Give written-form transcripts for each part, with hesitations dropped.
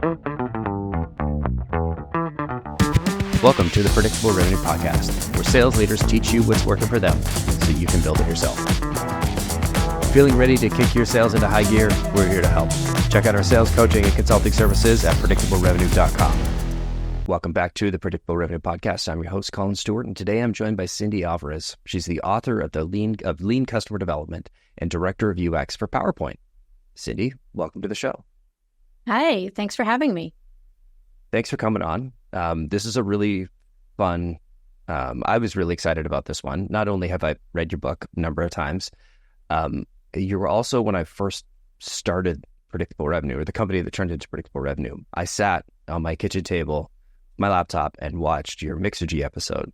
Welcome to the Predictable Revenue Podcast, where sales leaders teach you what's working for them so you can build it yourself. Feeling ready to kick your sales into high gear? We're here to help. Check out our sales coaching and consulting services at predictablerevenue.com. Welcome back to the Predictable Revenue Podcast. I'm your host, Colin Stewart, and today I'm joined by Cindy Alvarez. She's the author of Lean Customer Development and Director of UX for PowerPoint. Cindy, welcome to the show. Hi, thanks for having me. Thanks for coming on. This is a really fun, I was really excited about this one. Not only have I read your book a number of times, you were also, when I first started Predictable Revenue, or the company that turned into Predictable Revenue, I sat on my kitchen table, my laptop, and watched your Mixergy episode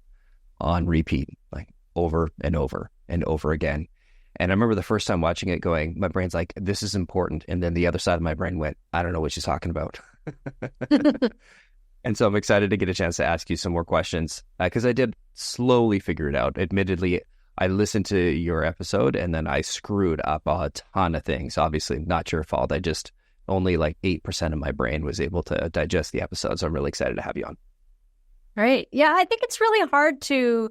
on repeat, like over and over and over again. And I remember the first time watching it going, my brain's like, this is important. And then the other side of my brain went, I don't know what she's talking about. And so I'm excited to get a chance to ask you some more questions because I did slowly figure it out. Admittedly, I listened to your episode and then I screwed up a ton of things. Obviously, not your fault. I just only like 8% of my brain was able to digest the episode. So I'm really excited to have you on. Right. Yeah, I think it's really hard to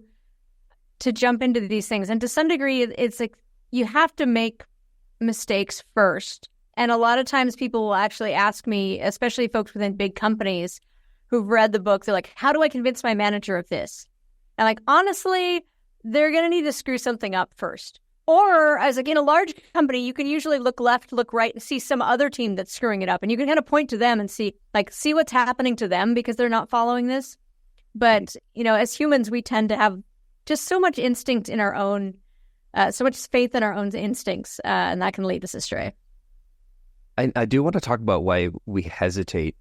jump into these things. And to some degree, it's like you have to make mistakes first. And a lot of times people will actually ask me, especially folks within big companies who've read the book, they're like, how do I convince my manager of this? And like, honestly, they're going to need to screw something up first. Or I was like, in a large company, you can usually look left, look right, and see some other team that's screwing it up. And you can kind of point to them and see what's happening to them because they're not following this. But, as humans, we tend to have just so much instinct in our own, so much faith in our own instincts, and that can lead us astray. I do want to talk about why we hesitate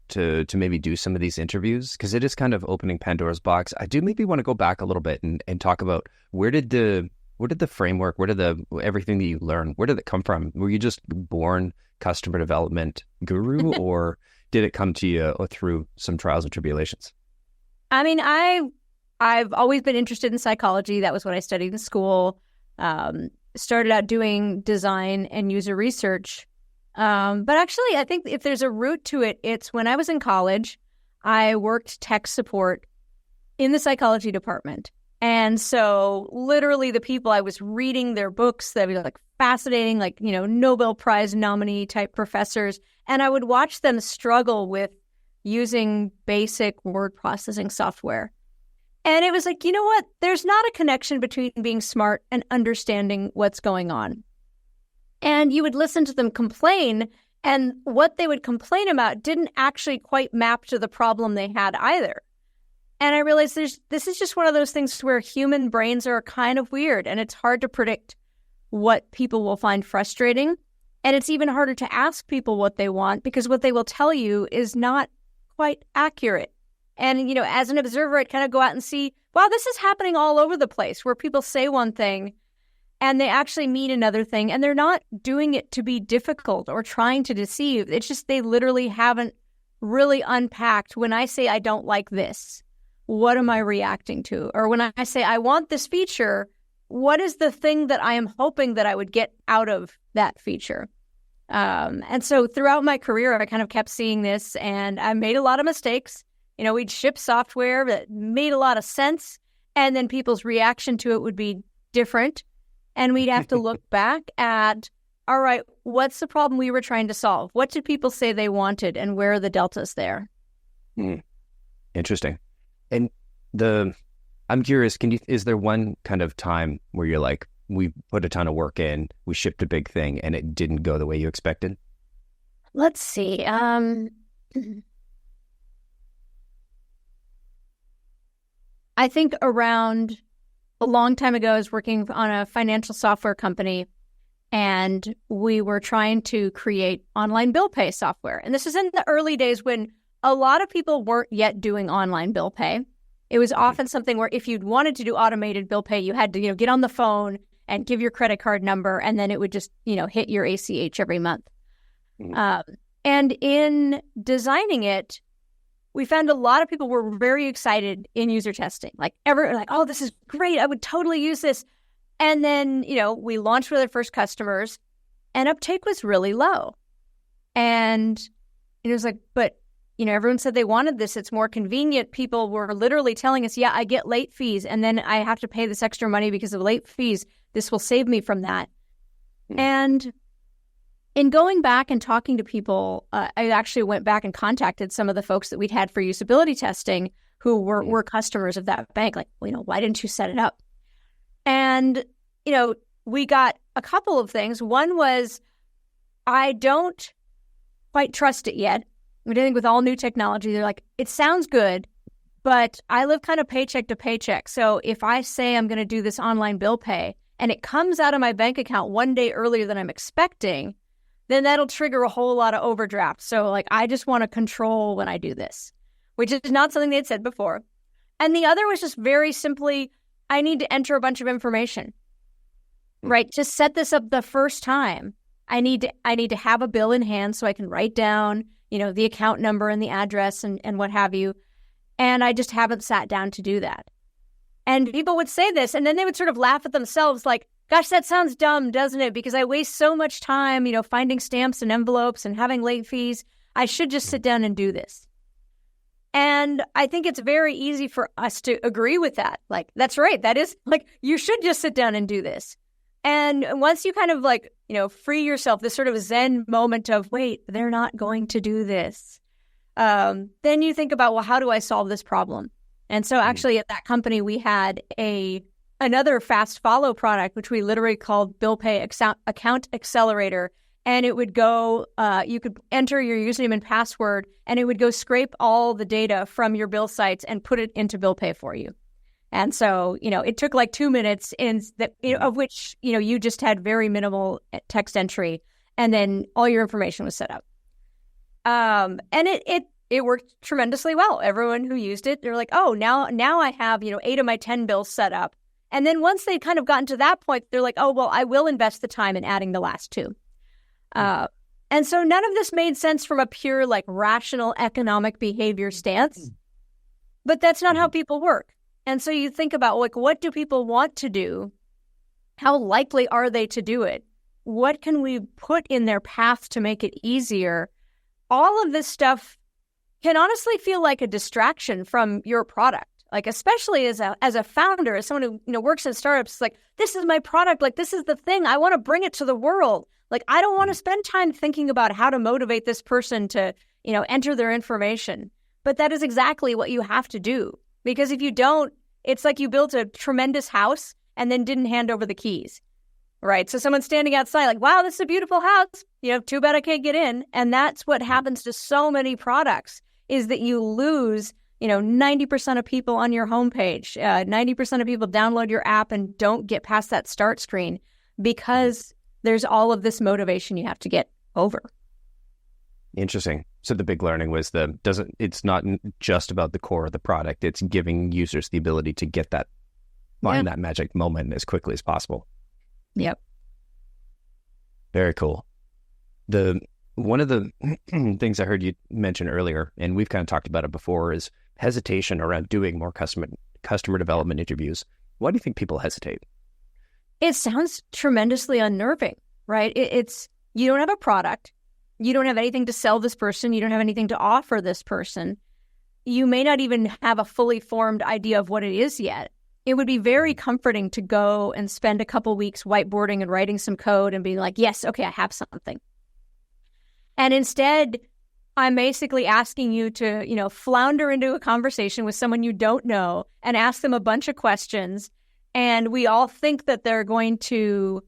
to maybe do some of these interviews, because it is kind of opening Pandora's box. I do maybe want to go back a little bit and talk about where did the framework, everything that you learned, where did it come from? Were you just born customer development guru, or did it come to you through some trials and tribulations? I mean, I've always been interested in psychology. That was what I studied in school. Started out doing design and user research. But actually, I think if there's a root to it, it's when I was in college, I worked tech support in the psychology department. And so literally the people I was reading their books that were like fascinating, like, Nobel Prize nominee type professors. And I would watch them struggle with using basic word processing software. And it was like, you know what? There's not a connection between being smart and understanding what's going on. And you would listen to them complain, and what they would complain about didn't actually quite map to the problem they had either. And I realized this is just one of those things where human brains are kind of weird, and it's hard to predict what people will find frustrating. And it's even harder to ask people what they want because what they will tell you is not quite accurate. And, as an observer, I'd kind of go out and see, wow, this is happening all over the place where people say one thing and they actually mean another thing, and they're not doing it to be difficult or trying to deceive. It's just they literally haven't really unpacked. When I say I don't like this, what am I reacting to? Or when I say I want this feature, what is the thing that I am hoping that I would get out of that feature? And so throughout my career, I kind of kept seeing this, and I made a lot of mistakes. We'd ship software that made a lot of sense, and then people's reaction to it would be different. And we'd have to look back at, all right, what's the problem we were trying to solve? What did people say they wanted, and where are the deltas there? Interesting. And I'm curious, is there one kind of time where you're like, we put a ton of work in, we shipped a big thing, and it didn't go the way you expected? Let's see. I think around a long time ago, I was working on a financial software company, and we were trying to create online bill pay software. And this was in the early days when a lot of people weren't yet doing online bill pay. It was often something where if you'd wanted to do automated bill pay, you had to, get on the phone and give your credit card number, and then it would just, hit your ACH every month. And in designing it, we found a lot of people were very excited in user testing. Everyone like, oh, this is great. I would totally use this. And then, we launched with our first customers and uptake was really low. And it was like, but, everyone said they wanted this. It's more convenient. People were literally telling us, yeah, I get late fees, and then I have to pay this extra money because of late fees. This will save me from that. And in going back and talking to people, I actually went back and contacted some of the folks that we'd had for usability testing who were customers of that bank. Like, why didn't you set it up? And, we got a couple of things. One was, I don't quite trust it yet. I think with all new technology, they're like, it sounds good, but I live kind of paycheck to paycheck. So if I say I'm going to do this online bill pay and it comes out of my bank account one day earlier than I'm expecting, then that'll trigger a whole lot of overdraft. So I just want to control when I do this, which is not something they'd said before. And the other was just very simply, I need to enter a bunch of information, right? To set this up the first time, I need to have a bill in hand so I can write down, the account number and the address and what have you. And I just haven't sat down to do that. And people would say this, and then they would sort of laugh at themselves like, gosh, that sounds dumb, doesn't it? Because I waste so much time, finding stamps and envelopes and having late fees. I should just sit down and do this. And I think it's very easy for us to agree with that. Like, that's right. That is you should just sit down and do this. And once you kind of free yourself, this sort of Zen moment of, wait, they're not going to do this. Then you think about, well, how do I solve this problem? And so actually at that company, we had another fast follow product, which we literally called Bill Pay Account Accelerator. And it would go, you could enter your username and password, and it would go scrape all the data from your bill sites and put it into Bill Pay for you. And so, it took 2 minutes of which, you just had very minimal text entry, and then all your information was set up. And it worked tremendously well. Everyone who used it, they're like, oh, now I have, 8 of my 10 bills set up. And then once they'd kind of gotten to that point, they're like, oh, well, I will invest the time in adding the last 2. And so none of this made sense from a pure, rational economic behavior stance. But that's not how people work. And so you think about, what do people want to do? How likely are they to do it? What can we put in their path to make it easier? All of this stuff can honestly feel like a distraction from your product. Especially as a founder, as someone who works in startups, this is my product. This is the thing. I want to bring it to the world. I don't want to spend time thinking about how to motivate this person to, enter their information. But that is exactly what you have to do. Because if you don't, it's like you built a tremendous house and then didn't hand over the keys, right? So someone's standing outside wow, this is a beautiful house. Too bad I can't get in. And that's what happens to so many products, is that you lose 90% of people on your homepage, 90% of people download your app and don't get past that start screen because there's all of this motivation you have to get over. Interesting. So the big learning was it's not just about the core of the product. It's giving users the ability to get that, find that magic moment as quickly as possible. Yep. Very cool. One of the things I heard you mention earlier, and we've kind of talked about it before, is hesitation around doing more customer development interviews. Why do you think people hesitate? It sounds tremendously unnerving, right? It's you don't have a product. You don't have anything to sell this person. You don't have anything to offer this person. You may not even have a fully formed idea of what it is yet. It would be very comforting to go and spend a couple weeks whiteboarding and writing some code and being like, yes, okay, I have something. And instead, I'm basically asking you to, flounder into a conversation with someone you don't know and ask them a bunch of questions. And we all think that they're going to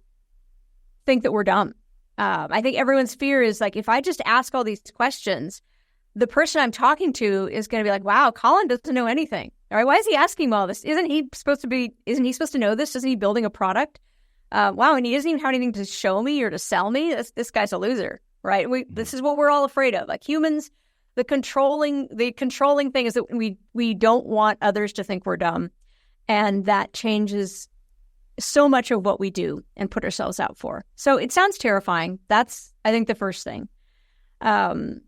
think that we're dumb. I think everyone's fear is if I just ask all these questions, the person I'm talking to is going to be like, wow, Colin doesn't know anything. All right, why is he asking me all this? Isn't he supposed to know this? Isn't he building a product? Wow, and he doesn't even have anything to show me or to sell me. This guy's a loser, right? This is what we're all afraid of. Humans, the controlling thing is that we don't want others to think we're dumb. And that changes so much of what we do and put ourselves out for. So it sounds terrifying. That's, I think, the first thing. And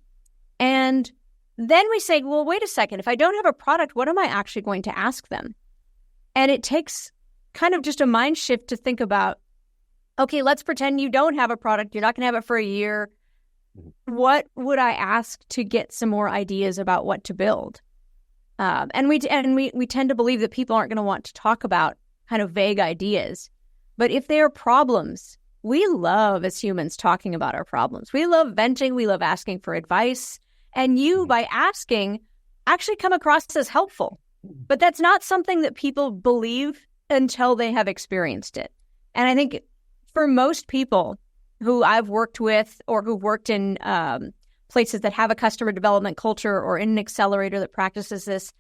then we say, well, wait a second. If I don't have a product, what am I actually going to ask them? And it takes kind of just a mind shift to think about, okay, let's pretend you don't have a product. You're not going to have it for a year. what would I ask to get some more ideas about what to build? And we tend to believe that people aren't going to want to talk about kind of vague ideas. But if they are problems, we love as humans talking about our problems. We love venting. We love asking for advice. And you, by asking, actually come across as helpful. But that's not something that people believe until they have experienced it. And I think for most people who I've worked with or who've worked in places that have a customer development culture or in an accelerator that practices this,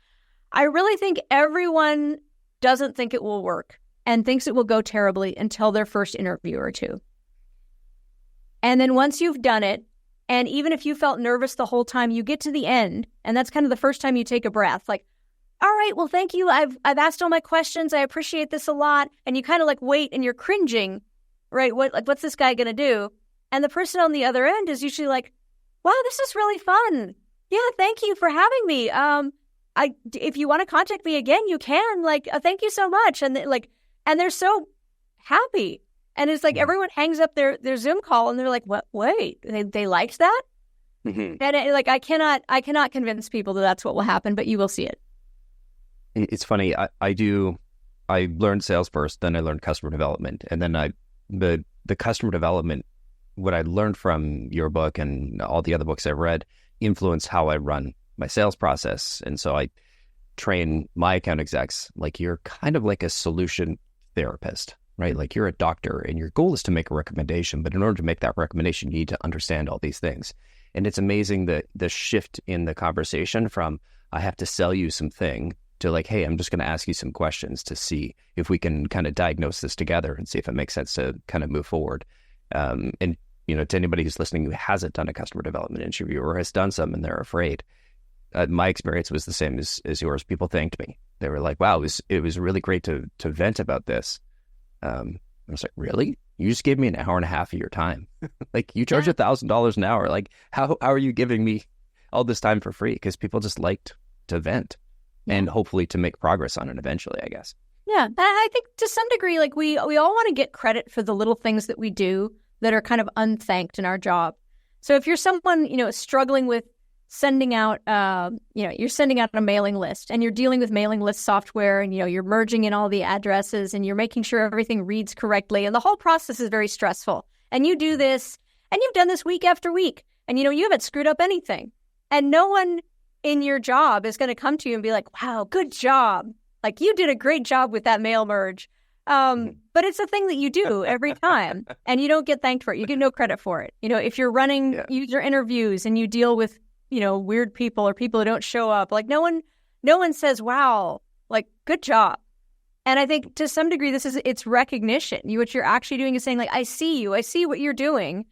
I really think everyone doesn't think it will work and thinks it will go terribly until their first interview or two. And then once you've done it, and even if you felt nervous the whole time, you get to the end, and that's kind of the first time you take a breath, like, all right, well, thank you. I've asked all my questions. I appreciate this a lot. And you kind of like wait and you're cringing, right? What's this guy going to do? And the person on the other end is usually like, wow, this is really fun. Yeah, thank you for having me. If you want to contact me again, you can. Like, thank you so much. And they're so happy. And it's like everyone hangs up their Zoom call and they're like, what? Wait, they liked that? Mm-hmm. And I cannot convince people that that's what will happen, but you will see it. It's funny. I learned sales first, then I learned customer development, and then the customer development, what I learned from your book and all the other books I've read, influenced how I run my sales process. And so I train my account execs like you're kind of like a solution therapist, right? Like you're a doctor and your goal is to make a recommendation, but in order to make that recommendation, you need to understand all these things. And it's amazing that the shift in the conversation from I have to sell you something to like, hey, I'm just going to ask you some questions to see if we can kind of diagnose this together and see if it makes sense to kind of move forward. And, to anybody who's listening who hasn't done a customer development interview or has done some and they're afraid, my experience was the same as yours. People thanked me. They were like, wow, it was really great to vent about this. I was like, really? You just gave me an hour and a half of your time. Like you charge $1,000 an hour. Like how are you giving me all this time for free? Because people just liked to vent. And hopefully to make progress on it eventually, I guess. Yeah, I think to some degree, like we all want to get credit for the little things that we do that are kind of unthanked in our job. So if you're someone, struggling with sending out, you're sending out a mailing list and you're dealing with mailing list software and, you're merging in all the addresses and you're making sure everything reads correctly. And the whole process is very stressful. And you do this and you've done this week after week and, you haven't screwed up anything. And no one in your job is going to come to you and be like, wow, good job. Like you did a great job with that mail merge. But it's a thing that you do every time and you don't get thanked for it. You get no credit for it. If you're running user interviews and you deal with, weird people or people who don't show up, like no one says, wow, like good job. And I think to some degree, it's recognition. What you're actually doing is saying like, I see you, I see what you're doing,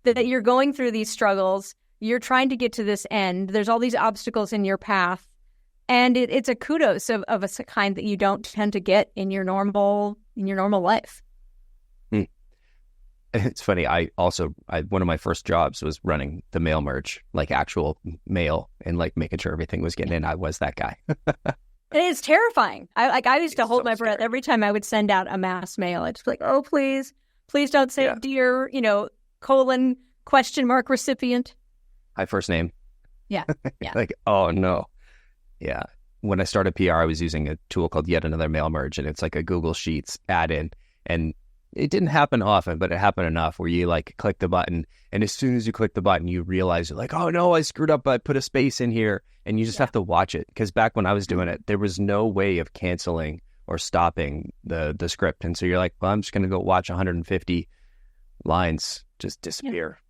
that you're going through these struggles. You're trying to get to this end. There's all these obstacles in your path. And it's a kudos of a kind that you don't tend to get in your normal life. It's funny. One of my first jobs was running the mail merge, like actual mail and like making sure everything was getting in. I was that guy. And it's terrifying. I used to hold my breath every time I would send out a mass mail. I'd just be like, oh, please don't say dear, colon question mark recipient. My first name. Yeah. Like, oh no. Yeah. When I started PR, I was using a tool called Yet Another Mail Merge, and it's like a Google Sheets add-in. And it didn't happen often, but it happened enough where you like click the button, and as soon as you click the button, you realize you're like, oh no, I screwed up. I put a space in here, and you just have to watch it. Because back when I was doing it, there was no way of canceling or stopping the script. And so you're like, well, I'm just going to go watch 150 lines just disappear.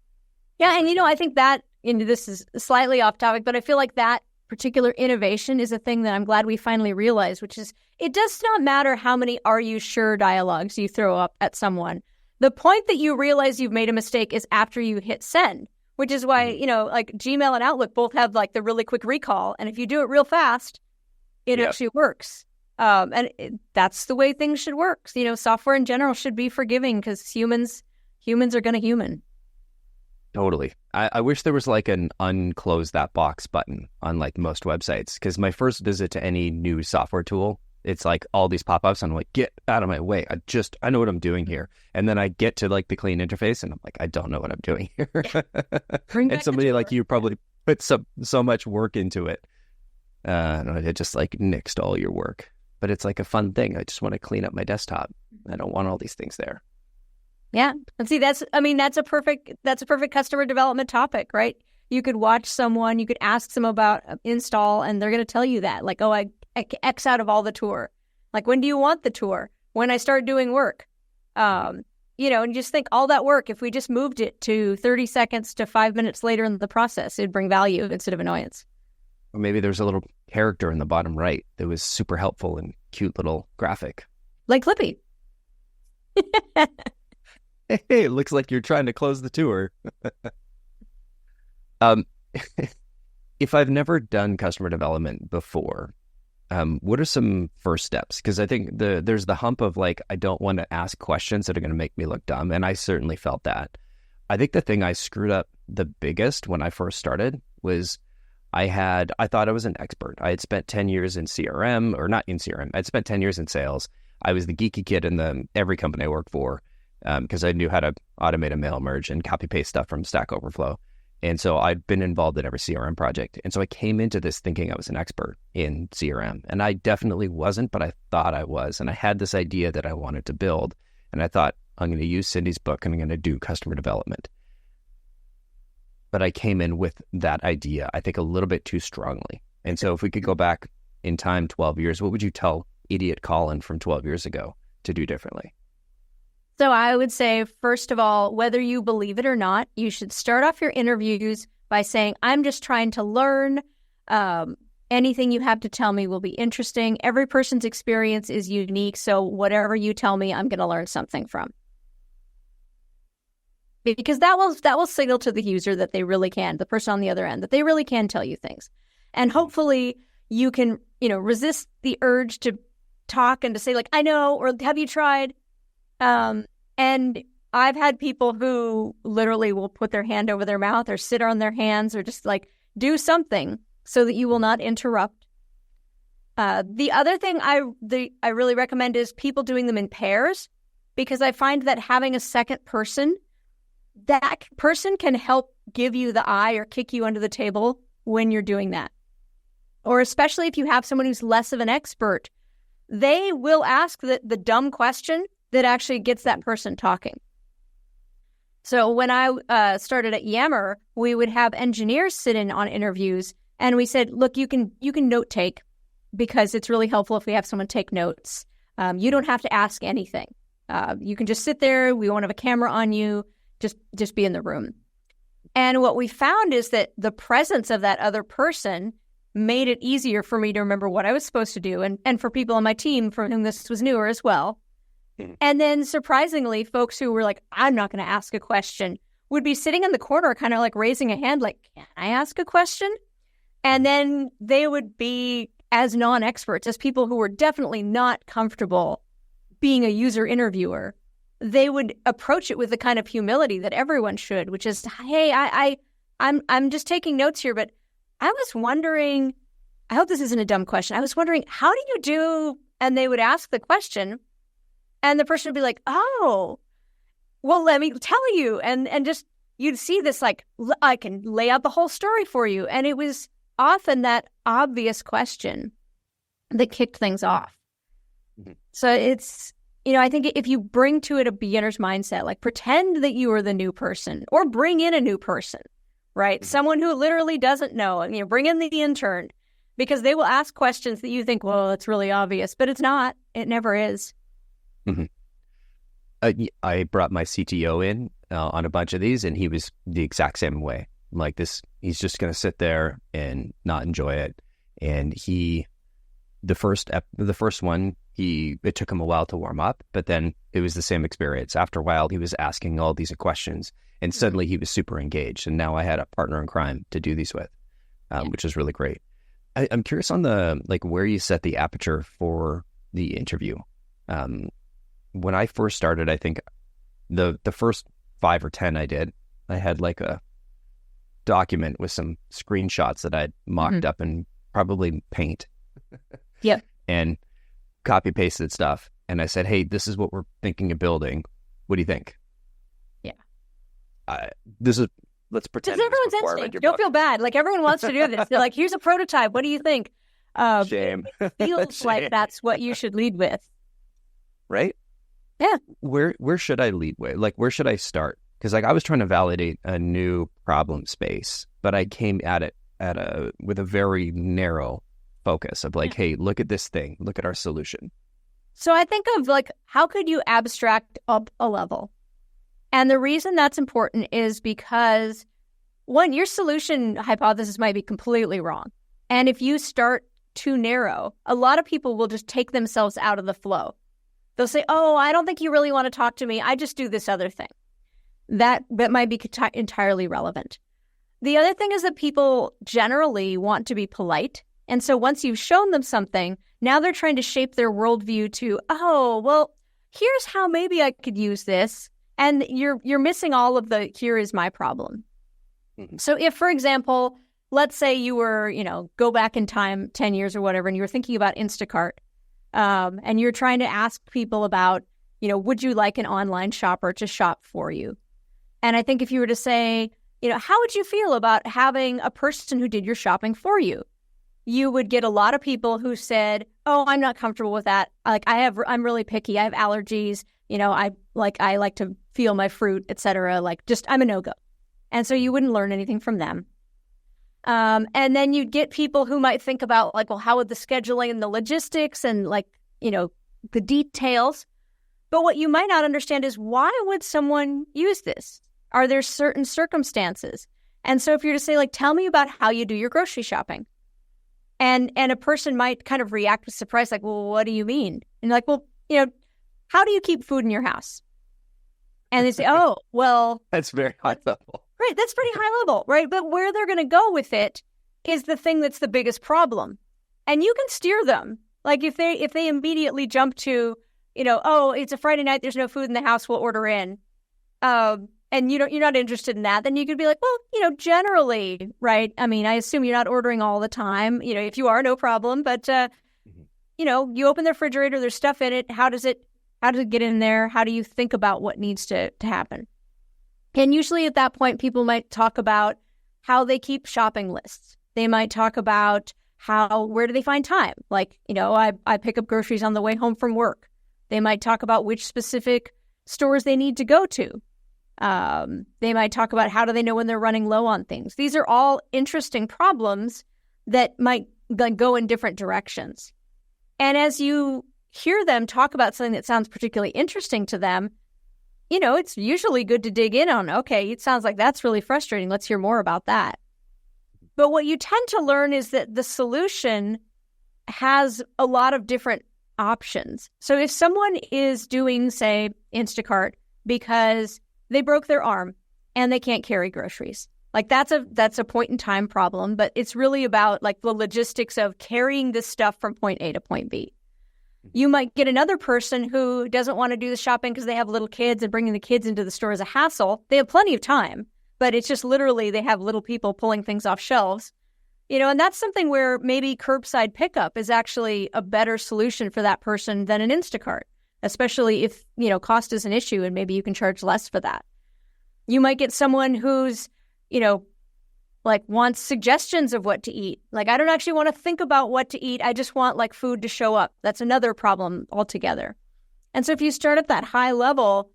Yeah. And, I think that, this is slightly off topic, but I feel like that particular innovation is a thing that I'm glad we finally realized, which is it does not matter how many "are you sure" dialogues you throw up at someone. The point that you realize you've made a mistake is after you hit send, which is why, like Gmail and Outlook both have like the really quick recall. And if you do it real fast, it actually works. That's the way things should work. Software in general should be forgiving because humans are going to human. Totally. I wish there was like an unclose that box button on like most websites, because my first visit to any new software tool it's like all these pop-ups and I'm like, get out of my way. I know what I'm doing here. And then I get to like the clean interface and I'm like, I don't know what I'm doing here. And somebody like you probably put so much work into it. And it just like nixed all your work. But it's like a fun thing. I just want to clean up my desktop. I don't want all these things there. Yeah. And see, that's a perfect customer development topic, right? You could watch someone, you could ask them about install, and they're going to tell you that, like, oh, I X out of all the tour. Like, when do you want the tour? When I start doing work. And just think all that work, if we just moved it to 30 seconds to 5 minutes later in the process, it'd bring value instead of annoyance. Or maybe there's a little character in the bottom right that was super helpful and cute little graphic. Like Clippy. Hey, it looks like you're trying to close the tour. If I've never done customer development before, what are some first steps? Because I think there's the hump of like, I don't want to ask questions that are going to make me look dumb. And I certainly felt that. I think the thing I screwed up the biggest when I first started was I thought I was an expert. I had spent 10 years in CRM, or not in CRM. I'd spent 10 years in sales. I was the geeky kid in every company I worked for because I knew how to automate a mail merge and copy paste stuff from Stack Overflow. And so I'd been involved in every CRM project. And so I came into this thinking I was an expert in CRM. And I definitely wasn't, but I thought I was. And I had this idea that I wanted to build. And I thought, I'm going to use Cindy's book and I'm going to do customer development. But I came in with that idea, I think, a little bit too strongly. And so if we could go back in time 12 years, what would you tell idiot Colin from 12 years ago to do differently? So I would say, first of all, whether you believe it or not, you should start off your interviews by saying, I'm just trying to learn. Anything you have to tell me will be interesting. Every person's experience is unique. So whatever you tell me, I'm going to learn something from. Because that will signal to the user that they really can, the person on the other end, that they really can tell you things. And hopefully you can, resist the urge to talk and to say, like, I know, or have you tried? And I've had people who literally will put their hand over their mouth or sit on their hands or just like do something so that you will not interrupt. The other thing I really recommend is people doing them in pairs, because I find that having a second person, that person can help give you the eye or kick you under the table when you're doing that. Or especially if you have someone who's less of an expert, they will ask the dumb question that actually gets that person talking. So when I started at Yammer, we would have engineers sit in on interviews, and we said, look, you can note take, because it's really helpful if we have someone take notes. You don't have to ask anything. You can just sit there. We won't have a camera on you. Just be in the room. And what we found is that the presence of that other person made it easier for me to remember what I was supposed to do, and for people on my team for whom this was newer as well. And then surprisingly, folks who were like, I'm not going to ask a question, would be sitting in the corner kind of like raising a hand like, can I ask a question? And then they would be as non-experts, as people who were definitely not comfortable being a user interviewer. They would approach it with the kind of humility that everyone should, which is, hey, I'm just taking notes here, but I was wondering, I hope this isn't a dumb question. I was wondering, how do you do? And they would ask the question, and the person would be like, oh, well, let me tell you. And just, you'd see this, like, I can lay out the whole story for you. And it was often that obvious question that kicked things off. Mm-hmm. So it's, I think if you bring to it a beginner's mindset, like pretend that you are the new person, or bring in a new person, right? Mm-hmm. Someone who literally doesn't know, and bring in the intern, because they will ask questions that you think, well, it's really obvious, but it's not. It never is. Mm-hmm. I brought my CTO in on a bunch of these, and he was the exact same way. Like this, he's just going to sit there and not enjoy it. And the first one, it took him a while to warm up, but then it was the same experience. After a while, he was asking all these questions, and suddenly he was super engaged. And now I had a partner in crime to do these with, which is really great. I'm curious on where you set the aperture for the interview. When I first started, I think the first 5 or 10 I had like a document with some screenshots that I'd mocked up in probably Paint. Yep. And copy pasted stuff, and I said, "Hey, this is what we're thinking of building. What do you think?" Yeah. This is let's pretend It's everyone's instinct. Don't feel bad. Like everyone wants to do this. They're like, "Here's a prototype. What do you think?" Shame. It feels Shame. like that's what you should lead with, right? Yeah. Where should I lead with? Like, where should I start? Because like I was trying to validate a new problem space, but I came at it with a very narrow focus of like, hey, look at this thing, look at our solution. So I think of like, how could you abstract up a level? And the reason that's important is because, one, your solution hypothesis might be completely wrong. And if you start too narrow, a lot of people will just take themselves out of the flow. They'll say, oh, I don't think you really want to talk to me. I just do this other thing. That might be entirely relevant. The other thing is that people generally want to be polite. And so once you've shown them something, now they're trying to shape their worldview to, oh, well, here's how maybe I could use this. And you're missing all of the, here is my problem. Mm-hmm. So if, for example, let's say you were, go back in time 10 years or whatever, and you were thinking about Instacart, and you're trying to ask people about, would you like an online shopper to shop for you? And I think if you were to say, how would you feel about having a person who did your shopping for you? You would get a lot of people who said, oh, I'm not comfortable with that. Like I'm really picky. I have allergies. I like to feel my fruit, etc. I'm a no-go. And so you wouldn't learn anything from them. And then you'd get people who might think about well, how would the scheduling and the logistics and the details. But what you might not understand is why would someone use this? Are there certain circumstances? And so if you're to say tell me about how you do your grocery shopping. And a person might kind of react with surprise, well, what do you mean? And well, how do you keep food in your house? And they say, oh, well. That's very high level. Right, that's pretty high level, right? But where they're going to go with it is the thing that's the biggest problem. And you can steer them. If they immediately jump to, oh, it's a Friday night, there's no food in the house, we'll order in. And you're not interested in that, then you could be well, generally, right? I mean, I assume you're not ordering all the time. If you are, no problem. But, you open the refrigerator, there's stuff in it. How does it get in there? How do you think about what needs to happen? And usually at that point, people might talk about how they keep shopping lists. They might talk about where do they find time? I pick up groceries on the way home from work. They might talk about which specific stores they need to go to. They might talk about how do they know when they're running low on things. These are all interesting problems that might go in different directions. And as you hear them talk about something that sounds particularly interesting to them, it's usually good to dig in on, okay, it sounds like that's really frustrating. Let's hear more about that. But what you tend to learn is that the solution has a lot of different options. So if someone is doing, say, Instacart because they broke their arm and they can't carry groceries, that's a point in time problem, but it's really about the logistics of carrying this stuff from point A to point B. You might get another person who doesn't want to do the shopping because they have little kids and bringing the kids into the store is a hassle. They have plenty of time, but it's just literally they have little people pulling things off shelves. And that's something where maybe curbside pickup is actually a better solution for that person than an Instacart, especially if, cost is an issue and maybe you can charge less for that. You might get someone who's, wants suggestions of what to eat. I don't actually want to think about what to eat. I just want food to show up. That's another problem altogether. And so if you start at that high level,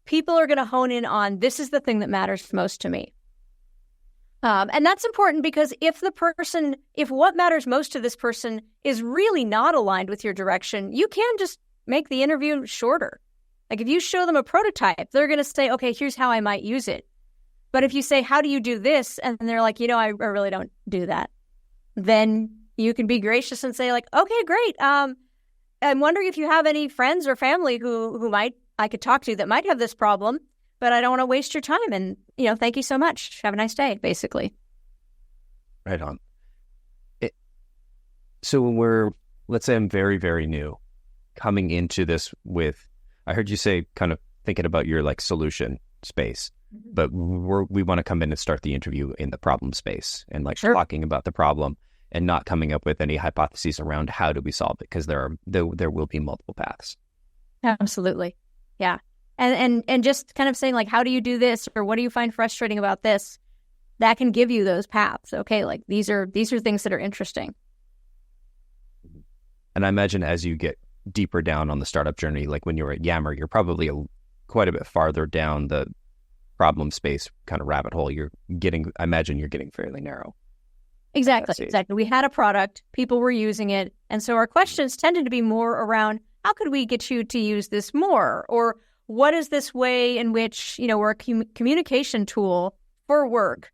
people are going to hone in on this is the thing that matters most to me. And that's important because if what matters most to this person is really not aligned with your direction, you can just make the interview shorter. If you show them a prototype, they're going to say, okay, here's how I might use it. But if you say, how do you do this? And they're like, I really don't do that. Then you can be gracious and say okay, great. I'm wondering if you have any friends or family who I could talk to that might have this problem, but I don't want to waste your time. And, thank you so much. Have a nice day, basically. Right on. So when let's say I'm very, very new coming into this I heard you say kind of thinking about your solution space. But we want to come in and start the interview in the problem space and Sure. talking about the problem. and not coming up with any hypotheses around how do we solve it, because there will be multiple paths. Absolutely. Yeah. And just kind of saying like, how do you do this, or what do you find frustrating about this? That can give you those paths. Okay, like these are things that are interesting. And I imagine as you get deeper down on the startup journey, like when you were at Yammer, you're probably quite a bit farther down the problem space kind of rabbit hole. I imagine you're getting fairly narrow. Exactly. We had a product, people were using it, and so our questions tended to be more around, how could we get you to use this more? Or what is this way in which, we're a communication tool for work?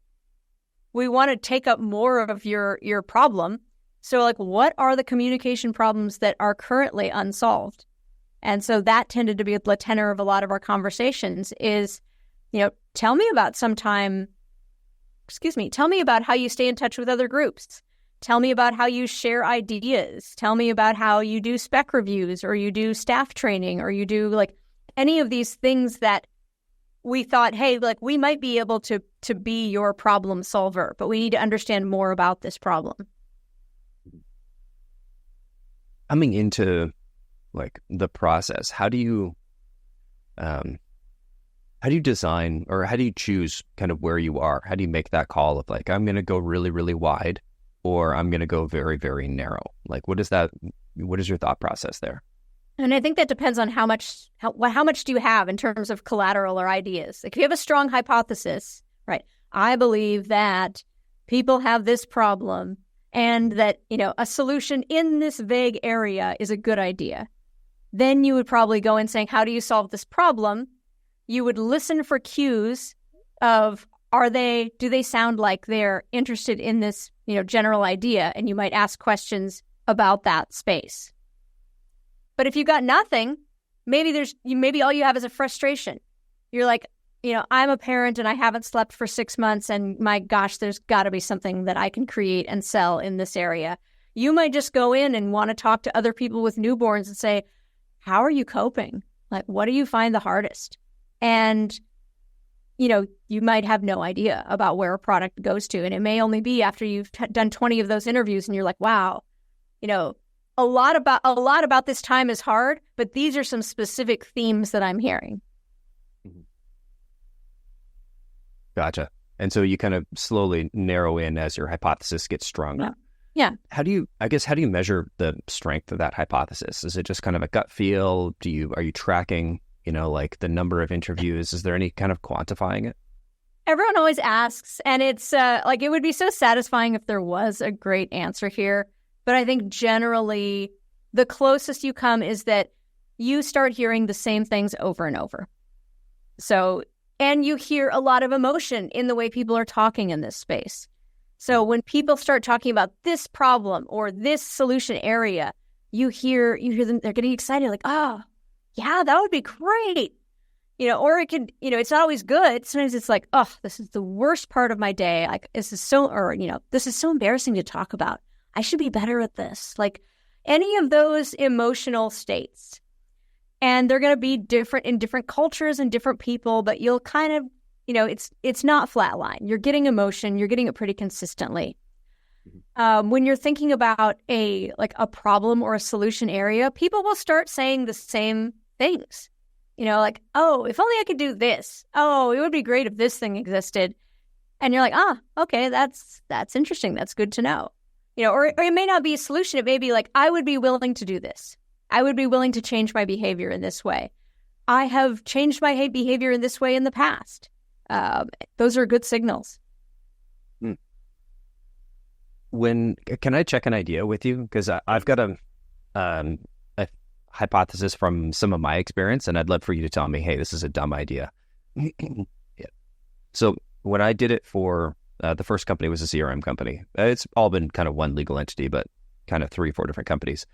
We want to take up more of your problem. So like, what are the communication problems that are currently unsolved? And so that tended to be the tenor of a lot of our conversations is, tell me about how you stay in touch with other groups. Tell me about how you share ideas. Tell me about how you do spec reviews, or you do staff training, or you do like any of these things that we thought, hey, like we might be able to be your problem solver, but we need to understand more about this problem. Coming into like the process, how do you design, or how do you choose kind of where you are? How do you make that call of like, I'm going to go really, really wide, or I'm going to go very, very narrow? Like, what is your thought process there? And I think that depends on how much do you have in terms of collateral or ideas. Like if you have a strong hypothesis, right? I believe that people have this problem and that, a solution in this vague area is a good idea. Then you would probably go in saying, how do you solve this problem? You would listen for cues of, do they sound like they're interested in this, general idea? And you might ask questions about that space. But if you got nothing, maybe all you have is a frustration. You're like, I'm a parent and I haven't slept for 6 months, and my gosh, there's got to be something that I can create and sell in this area. You might just go in and want to talk to other people with newborns and say, how are you coping? Like, what do you find the hardest? And, you might have no idea about where a product goes to. And it may only be after you've done 20 of those interviews and you're like, wow, a lot about this time is hard, but these are some specific themes that I'm hearing. Gotcha. And so you kind of slowly narrow in as your hypothesis gets stronger. Yeah. How do you measure the strength of that hypothesis? Is it just kind of a gut feel? Are you tracking, like the number of interviews? Is there any kind of quantifying it? Everyone always asks, and it's like, it would be so satisfying if there was a great answer here. But I think generally the closest you come is that you start hearing the same things over and over. So, and you hear a lot of emotion in the way people are talking in this space. So when people start talking about this problem or this solution area, you hear them, they're getting excited, like, oh, yeah, that would be great. Or it can, it's not always good. Sometimes it's like, oh, this is the worst part of my day. Like, this is so embarrassing to talk about. I should be better at this. Like any of those emotional states. And they're going to be different in different cultures and different people, but you'll kind of, it's not flatline. You're getting emotion. You're getting it pretty consistently. When you're thinking about a problem or a solution area, people will start saying the same things. Like, oh, if only I could do this. Oh, it would be great if this thing existed. And you're like, okay, that's interesting. That's good to know. Or it may not be a solution. It may be like, I would be willing to do this. I would be willing to change my behavior in this way. I have changed my behavior in this way in the past. Those are good signals. Can I check an idea with you? Because I've got a hypothesis from some of my experience, and I'd love for you to tell me, hey, this is a dumb idea. Yeah. So when I did it for the first company was a CRM company. It's all been kind of one legal entity, but kind of 3-4 different companies.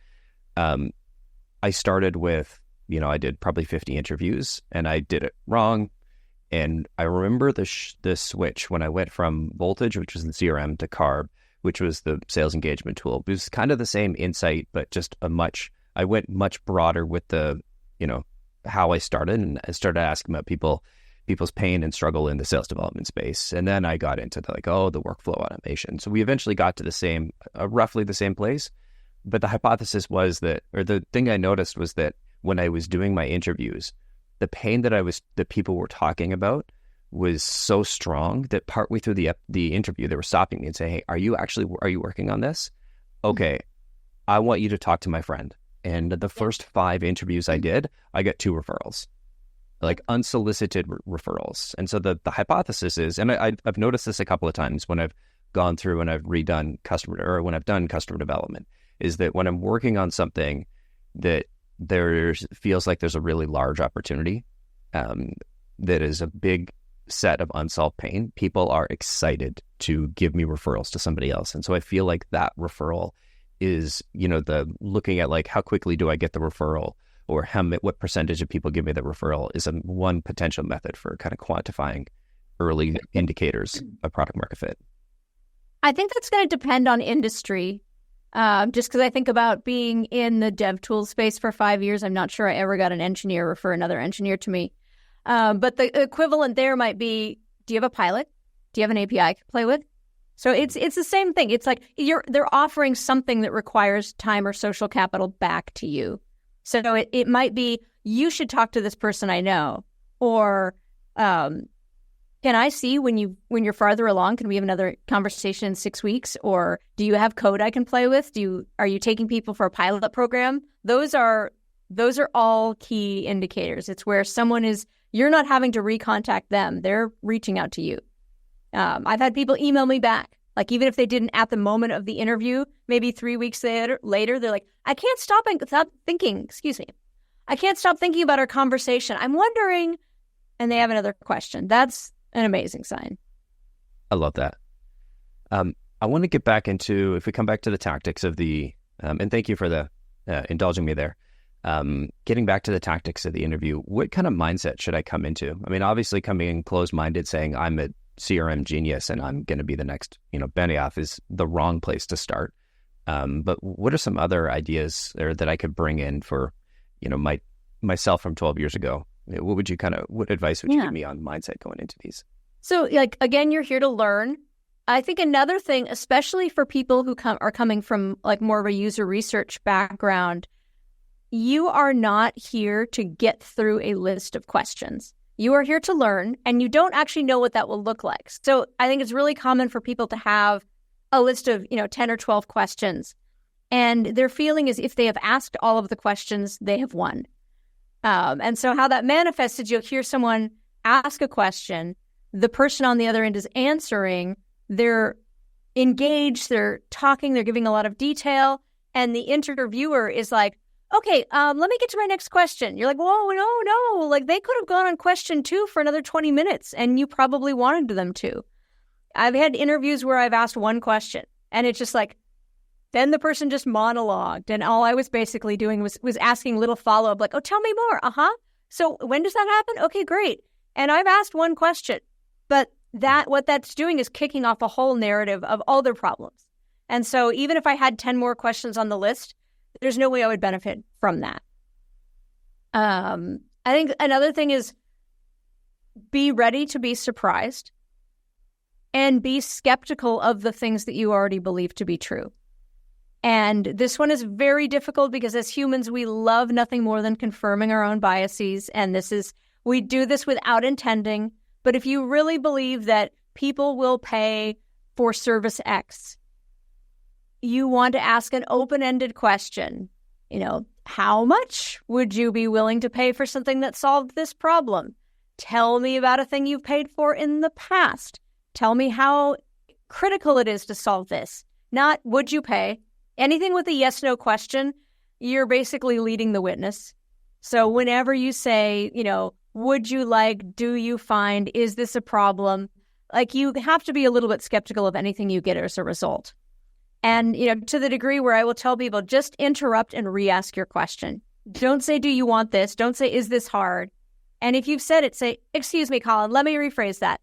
I started with, I did probably 50 interviews, and I did it wrong. And I remember the switch when I went from Voltage, which was the CRM, to Carb, which was the sales engagement tool. It was kind of the same insight, but just I went much broader with the, how I started. And I started asking about people, people's pain and struggle in the sales development space. And then I got into the workflow automation. So we eventually got to the same, roughly the same place. But the hypothesis was that, or the thing I noticed was that when I was doing my interviews, the pain that people were talking about was so strong that partway through the interview, they were stopping me and saying, "Hey, are you working on this? Okay, I want you to talk to my friend." And the first 5 interviews I did, I got 2 referrals, like unsolicited referrals. And so the hypothesis is, and I've noticed this a couple of times when I've gone through and I've when I've done customer development, is that when I'm working on something that feels like there's a really large opportunity, that is a big set of unsolved pain, people are excited to give me referrals to somebody else. And so I feel like that referral is, the looking at like, how quickly do I get the referral, or what percentage of people give me the referral, is one potential method for kind of quantifying early indicators of product market fit. I think that's going to depend on industry. Just because I think about being in the dev tool space for 5 years, I'm not sure I ever got an engineer refer another engineer to me. But the equivalent there might be, do you have a pilot? Do you have an API I can play with? So it's the same thing. It's like they're offering something that requires time or social capital back to you. So it might be, you should talk to this person I know, or can I see when you're farther along? Can we have another conversation in 6 weeks? Or do you have code I can play with? Are you taking people for a pilot program? Those are all key indicators. It's where you're not having to recontact them; they're reaching out to you. I've had people email me back, like even if they didn't at the moment of the interview, maybe 3 weeks later, they're like, "I can't stop thinking. Excuse me, I can't stop thinking about our conversation. I'm wondering," and they have another question. That's an amazing sign. I love that. I want to get back into, if we come back to the tactics of and thank you for indulging me there. Getting back to the tactics of the interview, what kind of mindset should I come into? I mean, obviously coming in closed-minded, saying I'm a CRM genius and I'm going to be the next, Benioff, is the wrong place to start. But what are some other ideas that I could bring in for, myself from 12 years ago? What advice would you give me on mindset going into these? So, again, you're here to learn. I think another thing, especially for people who are coming from more of a user research background, you are not here to get through a list of questions. You are here to learn, and you don't actually know what that will look like. So I think it's really common for people to have a list of 10 or 12 questions, and their feeling is if they have asked all of the questions, they have won. And so how that manifests is you'll hear someone ask a question, the person on the other end is answering, they're engaged, they're talking, they're giving a lot of detail, and the interviewer is like, "Okay, let me get to my next question." You're like, "Whoa, no. They could have gone on question 2 for another 20 minutes, and you probably wanted them to." I've had interviews where I've asked one question, and it's just like, then the person just monologued, and all I was basically doing was asking little follow-up, like, "Oh, tell me more. So when does that happen? Okay, great." And I've asked one question, but what that's doing is kicking off a whole narrative of all their problems. And so even if I had 10 more questions on the list, there's no way I would benefit from that. I think another thing is be ready to be surprised and be skeptical of the things that you already believe to be true. And this one is very difficult because as humans, we love nothing more than confirming our own biases. And we do this without intending. But if you really believe that people will pay for service X, you want to ask an open-ended question. How much would you be willing to pay for something that solved this problem? Tell me about a thing you've paid for in the past. Tell me how critical it is to solve this. Not, would you pay? Anything with a yes-no question, you're basically leading the witness. So whenever you say, would you like, do you find, is this a problem? You have to be a little bit skeptical of anything you get as a result. And, to the degree where I will tell people, just interrupt and re-ask your question. Don't say, do you want this? Don't say, is this hard? And if you've said it, say, excuse me, Colin, let me rephrase that.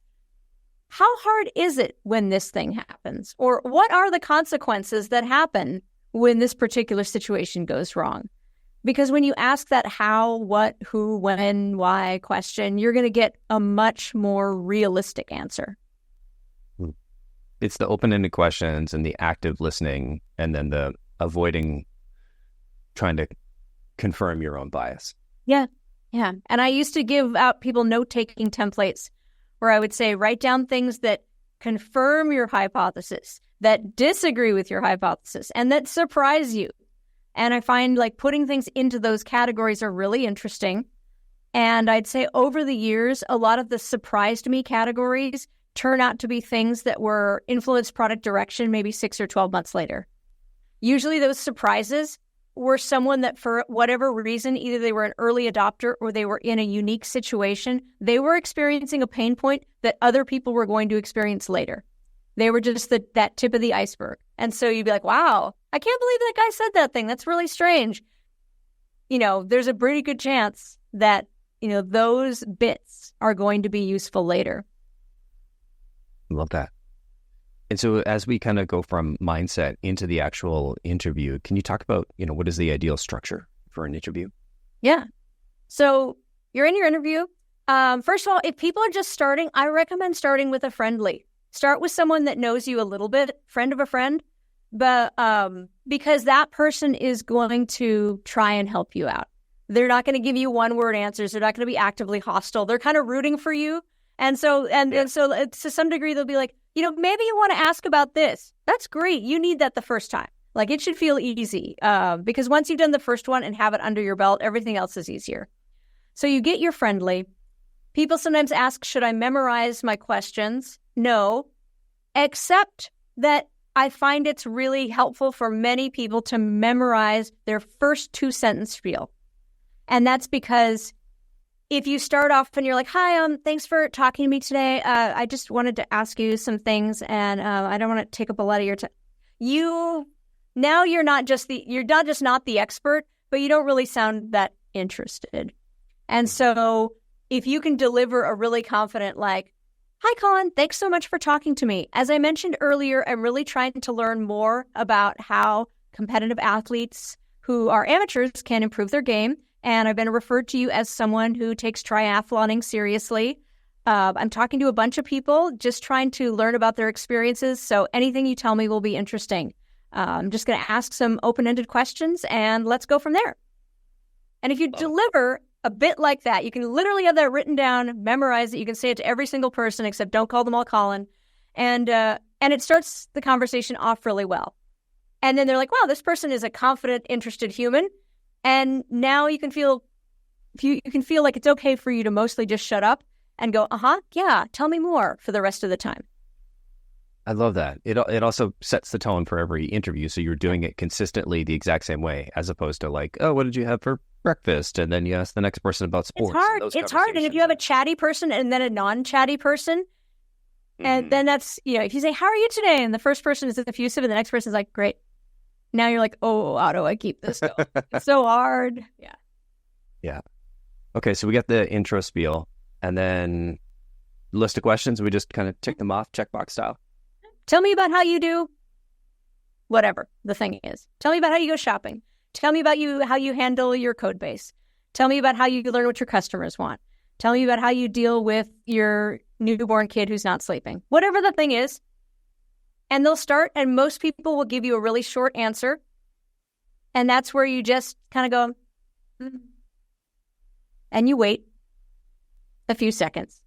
How hard is it when this thing happens? Or what are the consequences that happen when this particular situation goes wrong? Because when you ask that how, what, who, when, why question, you're going to get a much more realistic answer. It's the open-ended questions and the active listening, and then the avoiding trying to confirm your own bias. Yeah. Yeah. And I used to give out people note-taking templates where I would say, write down things that confirm your hypothesis, that disagree with your hypothesis, and that surprise you. And I find like putting things into those categories are really interesting. And I'd say over the years, a lot of the surprised me categories turn out to be things that were influenced product direction maybe 6 or 12 months later. Usually those surprises were someone that for whatever reason, either they were an early adopter or they were in a unique situation, they were experiencing a pain point that other people were going to experience later. They were just that tip of the iceberg. And so you'd be like, wow, I can't believe that guy said that thing. That's really strange. There's a pretty good chance that, those bits are going to be useful later. Love that. And so as we kind of go from mindset into the actual interview, can you talk about, what is the ideal structure for an interview? Yeah. So you're in your interview. First of all, if people are just starting, I recommend starting with a friendly. Start with someone that knows you a little bit, friend of a friend, but because that person is going to try and help you out. They're not going to give you one-word answers. They're not going to be actively hostile. They're kind of rooting for you. And so to some degree, they'll be like, maybe you want to ask about this. That's great. You need that the first time. Like it should feel easy because once you've done the first one and have it under your belt, everything else is easier. So you get your friendly. People sometimes ask, should I memorize my questions? No, except that I find it's really helpful for many people to memorize their first 2-sentence spiel. And that's because if you start off and you're like, hi, thanks for talking to me today. I just wanted to ask you some things and I don't want to take up a lot of your time. You're not just not the expert, but you don't really sound that interested. And so if you can deliver a really confident, like, hi, Colin, thanks so much for talking to me. As I mentioned earlier, I'm really trying to learn more about how competitive athletes who are amateurs can improve their game. And I've been referred to you as someone who takes triathloning seriously. I'm talking to a bunch of people, just trying to learn about their experiences. So anything you tell me will be interesting. I'm just going to ask some open-ended questions and let's go from there. And if you deliver a bit like that, you can literally have that written down, memorize it. You can say it to every single person, except don't call them all Colin. And it starts the conversation off really well. And then they're like, wow, this person is a confident, interested human. And now you can feel like it's okay for you to mostly just shut up and go, yeah, tell me more for the rest of the time. I love that. It also sets the tone for every interview. So you're doing it consistently the exact same way, as opposed to like, oh, what did you have for breakfast? And then you ask the next person about sports. It's hard. And if you have a chatty person and then a non-chatty person, and then that's, if you say, how are you today? And the first person is effusive and the next person is like, great. Now you're like, oh, how do I keep this going? It's so hard. Yeah. Yeah. Okay, so we got the intro spiel and then list of questions. We just kind of tick them off, checkbox style. Tell me about how you do whatever the thing is. Tell me about how you go shopping. Tell me about how you handle your code base. Tell me about how you learn what your customers want. Tell me about how you deal with your newborn kid who's not sleeping. Whatever the thing is. And they'll start, and most people will give you a really short answer. And that's where you just kind of go, and you wait a few seconds.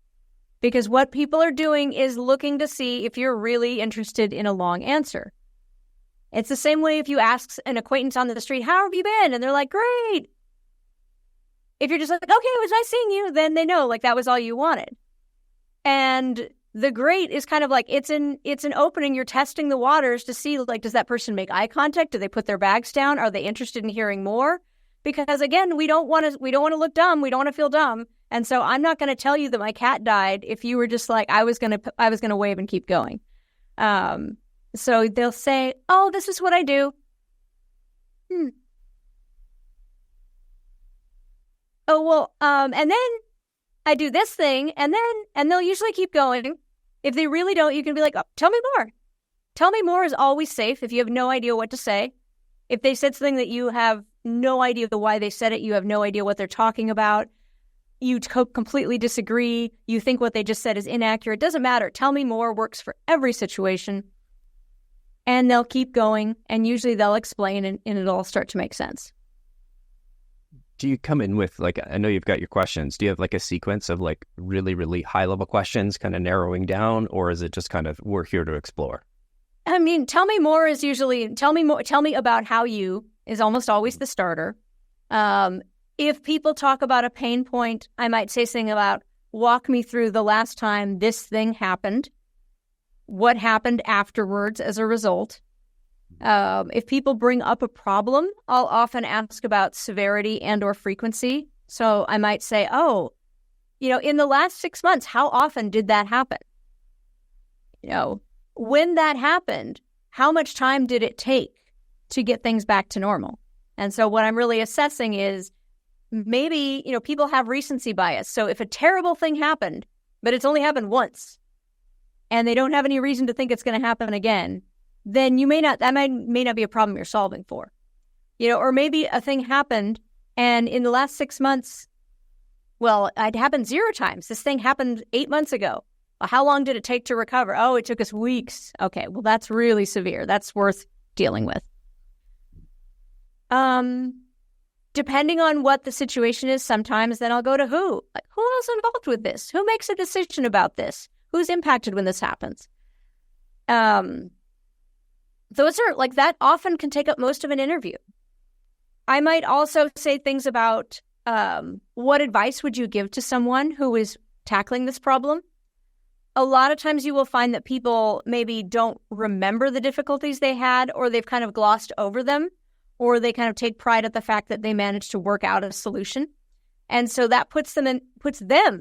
Because what people are doing is looking to see if you're really interested in a long answer. It's the same way if you ask an acquaintance on the street, how have you been? And they're like, great. If you're just like, okay, it was nice seeing you, then they know like that was all you wanted. And the great is kind of like it's an opening. You're testing the waters to see, like, does that person make eye contact? Do they put their bags down? Are they interested in hearing more? Because again, we don't want to look dumb. We don't want to feel dumb. And so I'm not going to tell you that my cat died if you were just like, I was going to wave and keep going. So they'll say, oh, this is what I do. Oh, well, and then I do this thing, and they'll usually keep going. If they really don't, you can be like, oh, tell me more. Tell me more is always safe if you have no idea what to say. If they said something that you have no idea why they said it, you have no idea what they're talking about, you completely disagree, you think what they just said is inaccurate, doesn't matter. Tell me more works for every situation. And they'll keep going, and usually they'll explain, and it'll all start to make sense. Do you come in with, like, I know you've got your questions. Do you have like a sequence of like really, really high level questions kind of narrowing down, or is it just kind of, we're here to explore? I mean, tell me more is usually, tell me about how you is almost always the starter. If people talk about a pain point, I might say something about, walk me through the last time this thing happened, what happened afterwards as a result. If people bring up a problem, I'll often ask about severity and or frequency. So I might say, in the last 6 months, how often did that happen? When that happened, how much time did it take to get things back to normal? And so what I'm really assessing is maybe, people have recency bias. So if a terrible thing happened, but it's only happened once, and they don't have any reason to think it's going to happen again, then that may not be a problem you're solving for. Or maybe a thing happened, and in the last 6 months, well, it happened 0 times. This thing happened 8 months ago. Well, how long did it take to recover? Oh, it took us weeks. Okay, well, that's really severe. That's worth dealing with. Depending on what the situation is, sometimes then I'll go to who? Like, who else is involved with this? Who makes a decision about this? Who's impacted when this happens? Those are like, that often can take up most of an interview. I might also say things about what advice would you give to someone who is tackling this problem? A lot of times you will find that people maybe don't remember the difficulties they had, or they've kind of glossed over them, or they kind of take pride at the fact that they managed to work out a solution. And so that puts them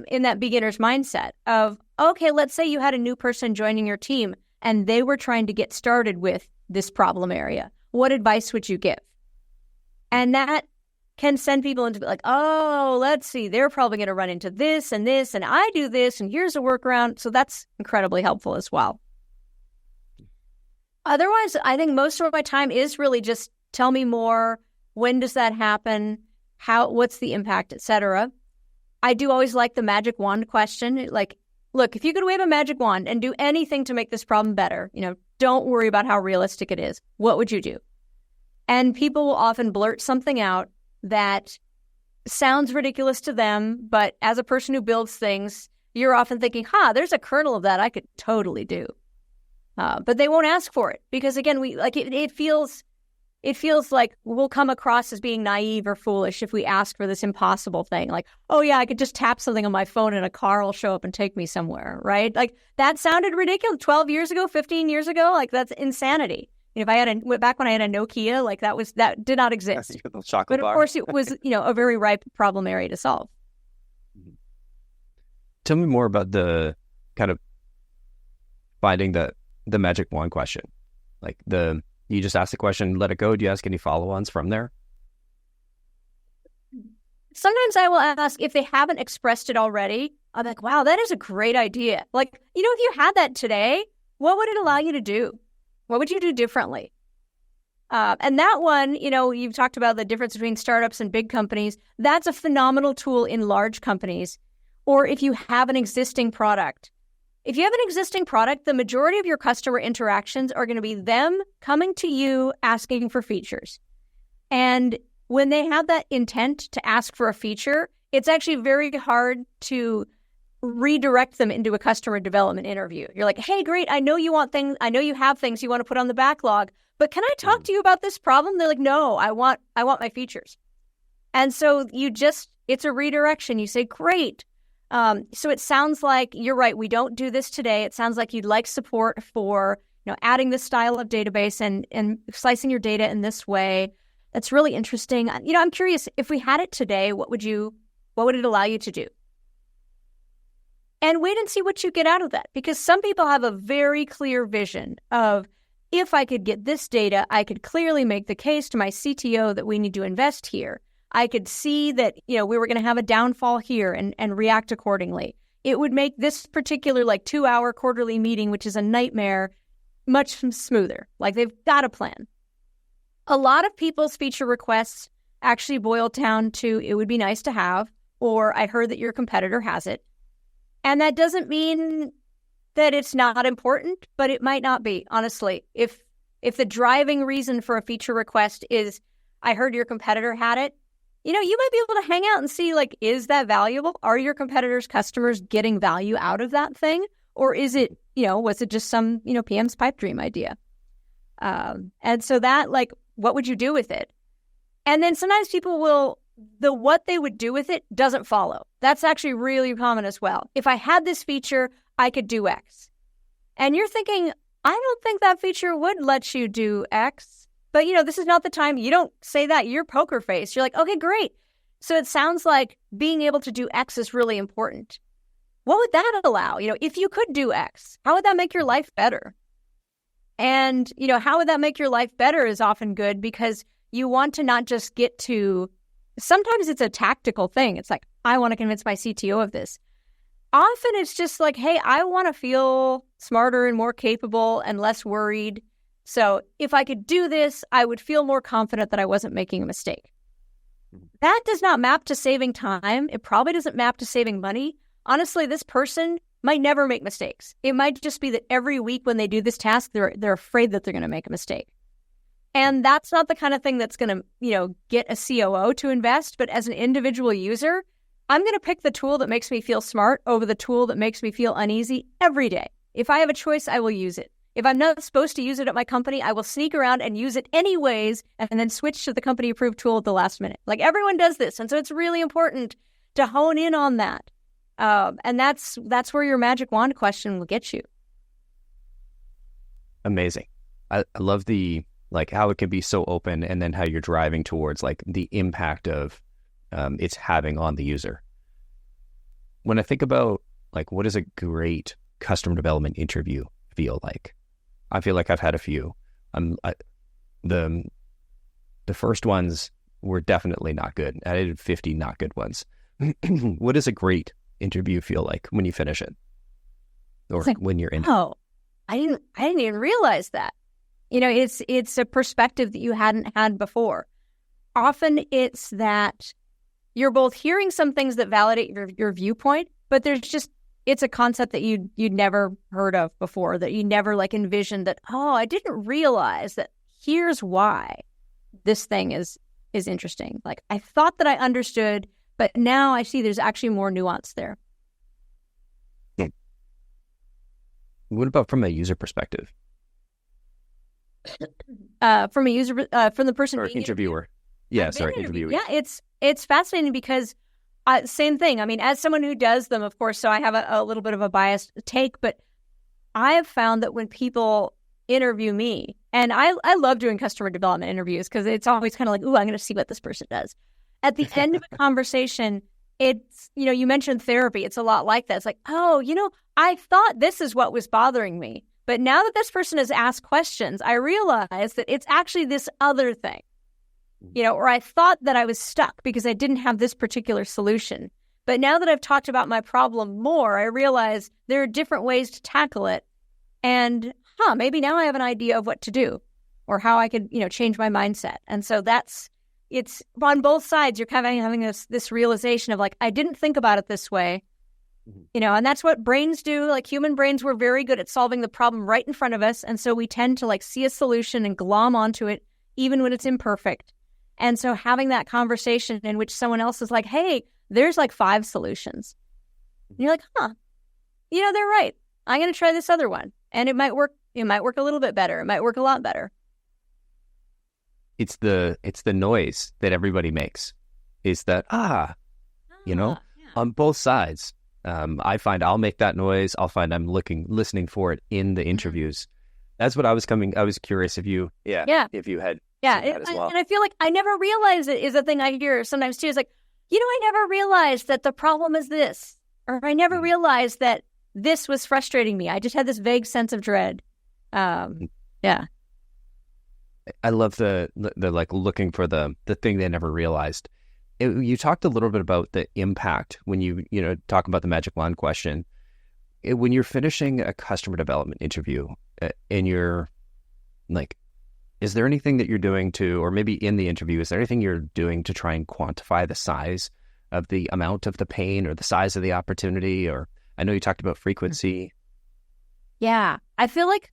in that beginner's mindset of, okay, let's say you had a new person joining your team and they were trying to get started with this problem area. What advice would you give? And that can send people into like, oh, let's see, they're probably going to run into this, and I do this, and here's a workaround. So that's incredibly helpful as well. Otherwise, I think most of my time is really just tell me more. When does that happen? What's the impact, etc. I do always like the magic wand question. Like, look, if you could wave a magic wand and do anything to make this problem better, don't worry about how realistic it is. What would you do? And people will often blurt something out that sounds ridiculous to them, but as a person who builds things, you're often thinking, there's a kernel of that I could totally do. But they won't ask for it because, again, it feels like we'll come across as being naive or foolish if we ask for this impossible thing. Like, oh yeah, I could just tap something on my phone and a car will show up and take me somewhere, right? Like, that sounded ridiculous 12 years ago, 15 years ago. Like, that's insanity. If I had back when I had a Nokia, like that did not exist. But of course it was, a very ripe problem area to solve. Tell me more about the kind of finding the magic wand question. Like you just ask the question, let it go. Do you ask any follow-ons from there? Sometimes I will ask if they haven't expressed it already. I'm like, wow, that is a great idea. Like, if you had that today, what would it allow you to do? What would you do differently? And that one, you've talked about the difference between startups and big companies. That's a phenomenal tool in large companies. Or if you have an existing product. If you have an existing product, the majority of your customer interactions are going to be them coming to you asking for features. And when they have that intent to ask for a feature, it's actually very hard to redirect them into a customer development interview. You're like, hey, great, I know you want things, I know you have things you want to put on the backlog, but can I talk to you about this problem? They're like, no, I want my features. And so it's a redirection. You say, great. So it sounds like you're right. We don't do this today. It sounds like you'd like support for, adding this style of database and slicing your data in this way. That's really interesting. I'm curious, if we had it today, what would it allow you to do? And wait and see what you get out of that. Because some people have a very clear vision of, if I could get this data, I could clearly make the case to my CTO that we need to invest here. I could see that, we were going to have a downfall here and react accordingly. It would make this particular 2-hour quarterly meeting, which is a nightmare, much smoother. Like, they've got a plan. A lot of people's feature requests actually boil down to it would be nice to have, or I heard that your competitor has it. And that doesn't mean that it's not important, but it might not be, honestly. If the driving reason for a feature request is, I heard your competitor had it, you might be able to hang out and see, like, is that valuable? Are your competitors' customers getting value out of that thing? Or is it, was it just some, PM's pipe dream idea? And so that, like, what would you do with it? And then sometimes people what they would do with it doesn't follow. That's actually really common as well. If I had this feature, I could do X. And you're thinking, I don't think that feature would let you do X. But, this is not the time. You don't say that. You're poker face. You're like, okay, great. So it sounds like being able to do X is really important. What would that allow? If you could do X, how would that make your life better? And, how would that make your life better is often good because you want to not just get to, sometimes it's a tactical thing. It's like, I want to convince my CTO of this. Often it's just like, hey, I want to feel smarter and more capable and less worried. So if I could do this, I would feel more confident that I wasn't making a mistake. That does not map to saving time. It probably doesn't map to saving money. Honestly, this person might never make mistakes. It might just be that every week when they do this task, they're afraid that they're going to make a mistake. And that's not the kind of thing that's going to, get a COO to invest. But as an individual user, I'm going to pick the tool that makes me feel smart over the tool that makes me feel uneasy every day. If I have a choice, I will use it. If I'm not supposed to use it at my company, I will sneak around and use it anyways and then switch to the company-approved tool at the last minute. Like, everyone does this. And so it's really important to hone in on that. And that's where your magic wand question will get you. Amazing. I love how it can be so open, and then how you're driving towards like the impact of it's having on the user. When I think about like, what does a great customer development interview feel like? I feel like I've had a few. The first ones were definitely not good. I did 50 not good ones. What does a great interview feel like when you finish it, or like, when you're in? Oh, I didn't even realize that. It's a perspective that you hadn't had before. Often it's that you're both hearing some things that validate your viewpoint, but it's a concept that you'd never heard of before, that you never like envisioned that, oh, I didn't realize that here's why this thing is interesting. Like, I thought that I understood, but now I see there's actually more nuance there. Yeah. What about from a user perspective? From a user, from the person or being interviewer. Interviewer. Yeah, it's fascinating because same thing. I mean, as someone who does them, of course, so I have a little bit of a biased take, but I have found that when people interview me, and I love doing customer development interviews because it's always kind of like, ooh, I'm going to see what this person does. At the end of a conversation, it's, you mentioned therapy. It's a lot like that. It's like, oh, I thought this is what was bothering me. But now that this person has asked questions, I realize that it's actually this other thing. Or I thought that I was stuck because I didn't have this particular solution. But now that I've talked about my problem more, I realize there are different ways to tackle it. And, maybe now I have an idea of what to do or how I could, change my mindset. And so it's on both sides. You're kind of having this realization of like, I didn't think about it this way. And that's what brains do. Like, human brains, we're very good at solving the problem right in front of us. And so we tend to like see a solution and glom onto it, even when it's imperfect. And so having that conversation in which someone else is like, hey, there's like 5 solutions. And you're like, they're right. I'm going to try this other one. And it might work. It might work a little bit better. It might work a lot better. It's the noise that everybody makes. Is that, on both sides. I find I'll make that noise. I'll find I'm listening for it in the interviews. That's what I was curious if you had that as well. And I feel like I never realized it is a thing I hear sometimes too. It's like, I never realized that the problem is this, or I never realized that this was frustrating me. I just had this vague sense of dread. Yeah. I love the like looking for the thing they never realized. You talked a little bit about the impact when you talk about the magic wand question. When you're finishing a customer development interview and you're like, is there anything that you're doing to, or maybe in the interview, is there anything you're doing to try and quantify the size of the amount of the pain or the size of the opportunity? Or I know you talked about frequency. Yeah, I feel like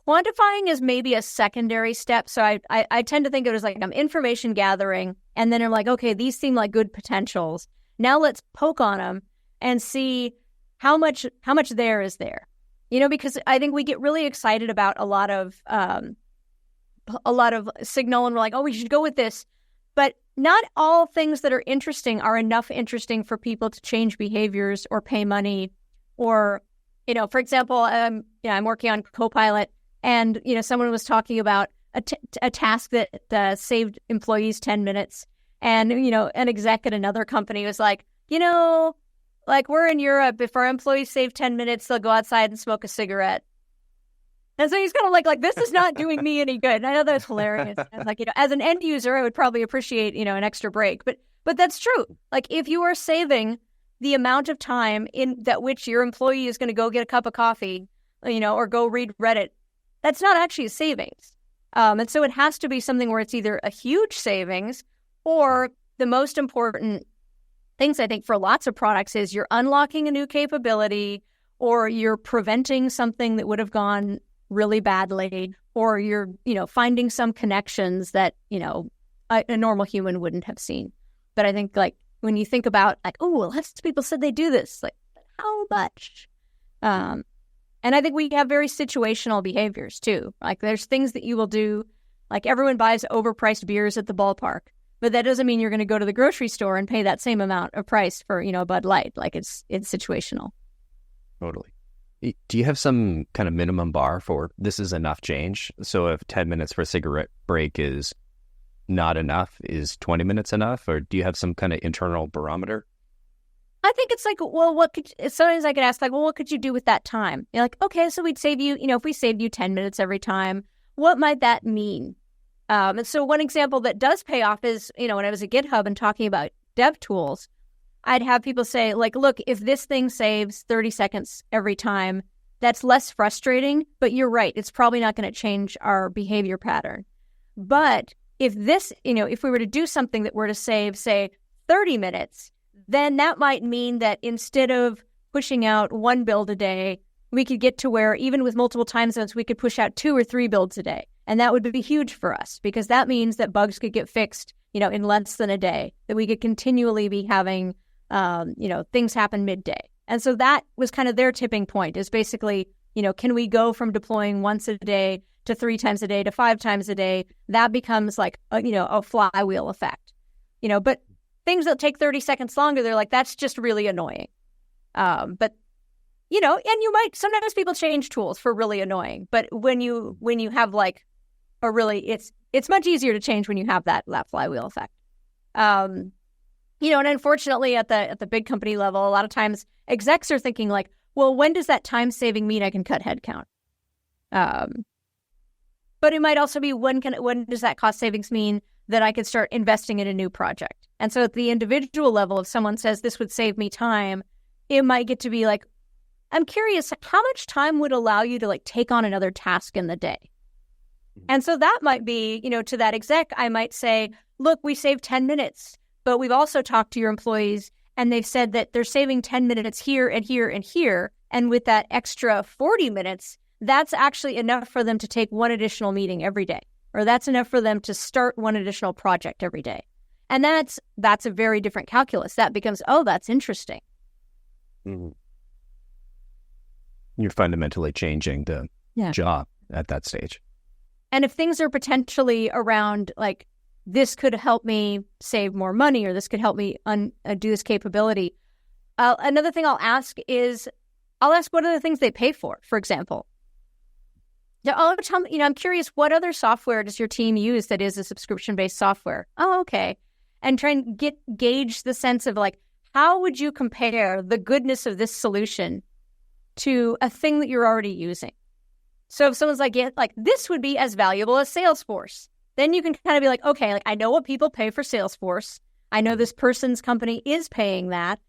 quantifying is maybe a secondary step. So I tend to think of it as like I'm information gathering, and then I'm like, okay, these seem like good potentials. Now let's poke on them and see how much there is there. Because I think we get really excited about a lot of signal, and we're like, oh, we should go with this. But not all things that are interesting are enough interesting for people to change behaviors or pay money. Or, for example, I'm working on Copilot, and, someone was talking about a task that saved employees 10 minutes. And, an exec at another company was like, like we're in Europe, if our employees save 10 minutes, they'll go outside and smoke a cigarette. And so he's kind of like, this is not doing me any good. And I know that's hilarious. And like, as an end user, I would probably appreciate, an extra break. But that's true. Like, if you are saving the amount of time in that which your employee is going to go get a cup of coffee, or go read Reddit, that's not actually a savings. And so it has to be something where it's either a huge savings, or the most important things, I think, for lots of products is you're unlocking a new capability, or you're preventing something that would have gone really badly, or you're, finding some connections that, a normal human wouldn't have seen. But I think, like, when you think about, like, oh, well, lots of people said they do this, like, how much? And I think we have very situational behaviors too. Like, there's things that you will do, like everyone buys overpriced beers at the ballpark, but that doesn't mean you're going to go to the grocery store and pay that same amount of price for, a Bud Light. Like, it's situational. Totally. Do you have some kind of minimum bar for this is enough change? So if 10 minutes for a cigarette break is not enough, is 20 minutes enough? Or do you have some kind of internal barometer? I think it's like, well, sometimes I could ask, like, well, what could you do with that time? You're like, okay, so we'd save you, if we saved you 10 minutes every time, what might that mean? And so one example that does pay off is, when I was at GitHub and talking about dev tools, I'd have people say, like, look, if this thing saves 30 seconds every time, that's less frustrating, but you're right, it's probably not going to change our behavior pattern. But if this, if we were to do something that were to save, say, 30 minutes, then that might mean that instead of pushing out one build a day, we could get to where even with multiple time zones, we could push out 2 or 3 builds a day. And that would be huge for us, because that means that bugs could get fixed, in less than a day, that we could continually be having, things happen midday. And so that was kind of their tipping point, is basically, can we go from deploying once a day to 3 times a day to 5 times a day? That becomes like, a flywheel effect, but things that take 30 seconds longer, they're like, that's just really annoying. But, and you might, sometimes people change tools for really annoying, but when you have like a really, it's much easier to change when you have that flywheel effect. And unfortunately at the big company level, a lot of times execs are thinking like, well, when does that time saving mean I can cut headcount? But it might also be when does that cost savings mean that I could start investing in a new project? And so at the individual level, if someone says this would save me time, it might get to be like, I'm curious, how much time would allow you to like take on another task in the day? And so that might be, to that exec, I might say, look, we saved 10 minutes, but we've also talked to your employees and they've said that they're saving 10 minutes here and here and here. And with that extra 40 minutes, that's actually enough for them to take one additional meeting every day, or that's enough for them to start one additional project every day. And that's a very different calculus. That becomes, oh, that's interesting. Mm-hmm. You're fundamentally changing the job at that stage. And if things are potentially around, like, this could help me save more money, or this could help me do this capability. Another thing I'll ask is, what are the things they pay for example. I'm curious, what other software does your team use that is a subscription-based software? Oh, okay. And try and gauge the sense of, like, how would you compare the goodness of this solution to a thing that you're already using? So if someone's like, this would be as valuable as Salesforce, then you can kind of be like, okay, like, I know what people pay for Salesforce. I know this person's company is paying that.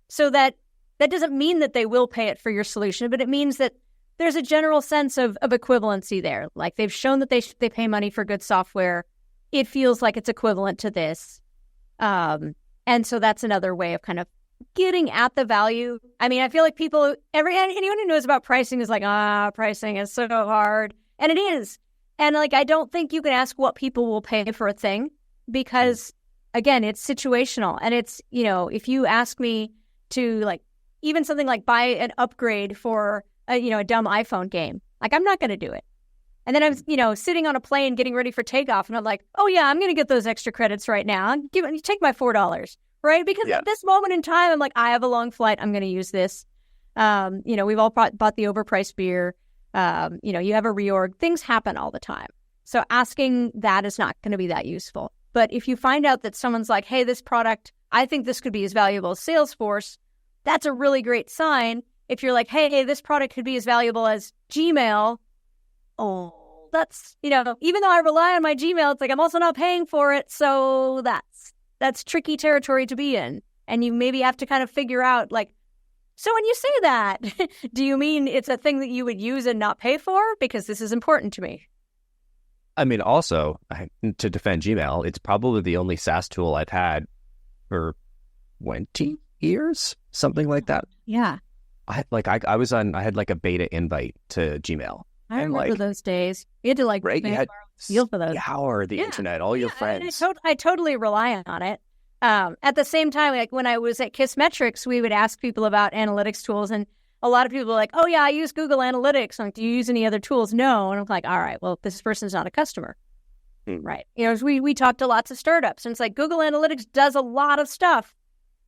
So that doesn't mean that they will pay it for your solution, but it means that there's a general sense of equivalency there. Like they've shown that they pay money for good software. It feels like it's equivalent to this. And so that's another way of kind of getting at the value. I mean, I feel like anyone who knows about pricing is like, pricing is so hard. And it is. And like, I don't think you can ask what people will pay for a thing because, again, it's situational. And it's, if you ask me to like, even something like buy an upgrade for a dumb iPhone game, like I'm not going to do it. And then I'm, sitting on a plane getting ready for takeoff, and I'm like, oh yeah, I'm going to get those extra credits right now. Take my $4, right? Because at this moment in time, I'm like, I have a long flight. I'm going to use this. We've all bought the overpriced beer. You have a reorg. Things happen all the time. So asking that is not going to be that useful. But if you find out that someone's like, hey, this product, I think this could be as valuable as Salesforce, that's a really great sign. If you're like, hey, this product could be as valuable as Gmail, that's, even though I rely on my Gmail, it's like I'm also not paying for it. So that's tricky territory to be in. And you maybe have to kind of figure out, like, so when you say that, do you mean it's a thing that you would use and not pay for? Because this is important to me. I mean, also, to defend Gmail, it's probably the only SaaS tool I've had for 20 years, something like that. Yeah. I had like a beta invite to Gmail. I remember those days. You had to you had feel for those. Scour the internet, all your friends. I totally rely on it. At the same time, like when I was at Kissmetrics, we would ask people about analytics tools, and a lot of people were like, oh yeah, I use Google Analytics. I'm like, do you use any other tools? No. And I'm like, all right, well, this person's not a customer. Right. We talked to lots of startups, and it's like Google Analytics does a lot of stuff.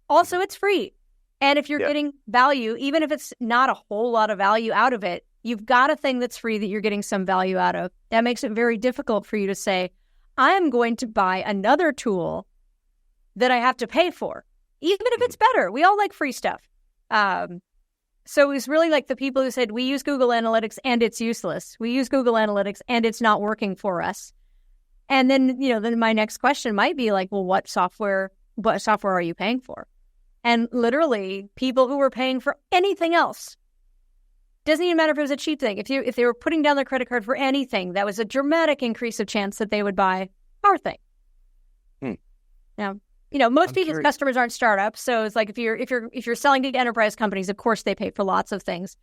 Also, it's free. And if you're getting value, even if it's not a whole lot of value out of it, you've got a thing that's free that you're getting some value out of. That makes it very difficult for you to say, I'm going to buy another tool that I have to pay for, even if it's better. We all like free stuff. So it was really like the people who said, we use Google Analytics and it's useless. We use Google Analytics and it's not working for us. And then, then my next question might be like, well, what software are you paying for? And literally people who were paying for anything else, doesn't even matter if it was a cheap thing. If they were putting down their credit card for anything, that was a dramatic increase of chance that they would buy our thing. Now, most people's customers aren't startups, so it's like if you're selling to enterprise companies, of course they pay for lots of things.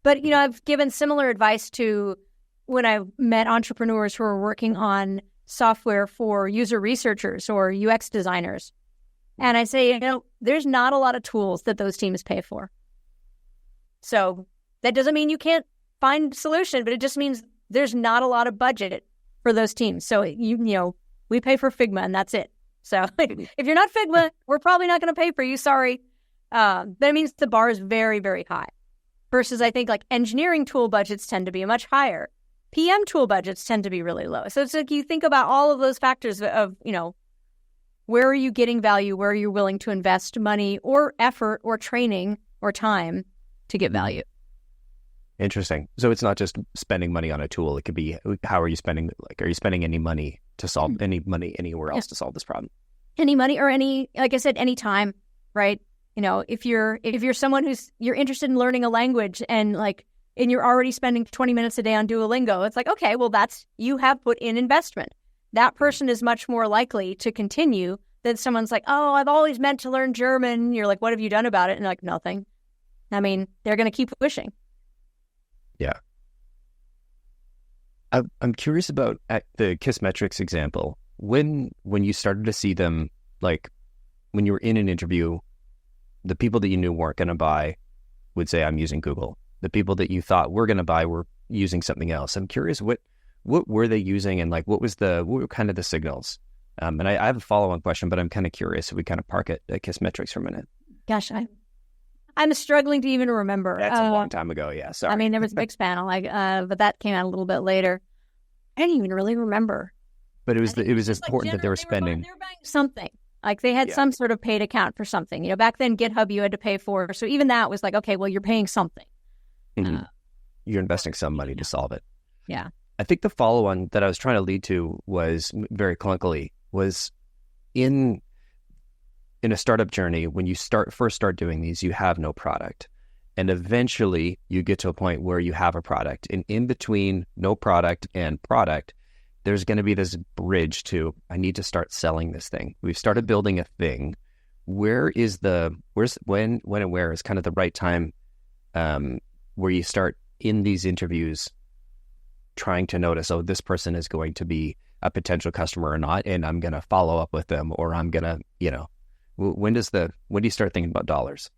But I've given similar advice to when I've met entrepreneurs who are working on software for user researchers or UX designers. And I say, there's not a lot of tools that those teams pay for. So that doesn't mean you can't find a solution, but it just means there's not a lot of budget for those teams. So, we pay for Figma and that's it. So if you're not Figma, we're probably not going to pay for you. Sorry. That means the bar is very, very high. Versus I think like engineering tool budgets tend to be much higher. PM tool budgets tend to be really low. So it's like you think about all of those factors of, where are you getting value? Where are you willing to invest money or effort or training or time to get value? Interesting. So it's not just spending money on a tool. It could be, how are you spending? Like, are you spending any money to solve any money anywhere else to solve this problem? Any money or like I said, any time, right? If you're someone you're interested in learning a language and you're already spending 20 minutes a day on Duolingo, it's like, okay, well, you have put in investment. That person is much more likely to continue than someone's like, oh, I've always meant to learn German. You're like, what have you done about it? And like, nothing. I mean, they're going to keep pushing. Yeah. I'm curious about at the Kissmetrics example. When you started to see them, like when you were in an interview, the people that you knew weren't going to buy would say, I'm using Google. The people that you thought were going to buy were using something else. I'm curious, what were they using, and like what were kind of the signals? And I have a follow-on question, but I'm kind of curious if we kind of park it at Kissmetrics for a minute. Gosh, I'm struggling to even remember. That's a long time ago. Yeah, sorry. I mean, there was a big panel, but that came out a little bit later. I didn't even really remember. But it was important that they were spending. They were buying something. Like they had some sort of paid account for something. Back then GitHub you had to pay for. So even that was like, okay, well, you're paying something. Mm-hmm. You're investing some money to solve it. Yeah. I think the follow-on that I was trying to lead to was very clunkily was in a startup journey, when you first start doing these, you have no product. And eventually you get to a point where you have a product. And in between no product and product, there's going to be this bridge to, I need to start selling this thing. We've started building a thing. When and where is kind of the right time where you start in these interviews trying to notice, oh, this person is going to be a potential customer or not, and I'm going to follow up with them, or I'm going to, when do you start thinking about dollars?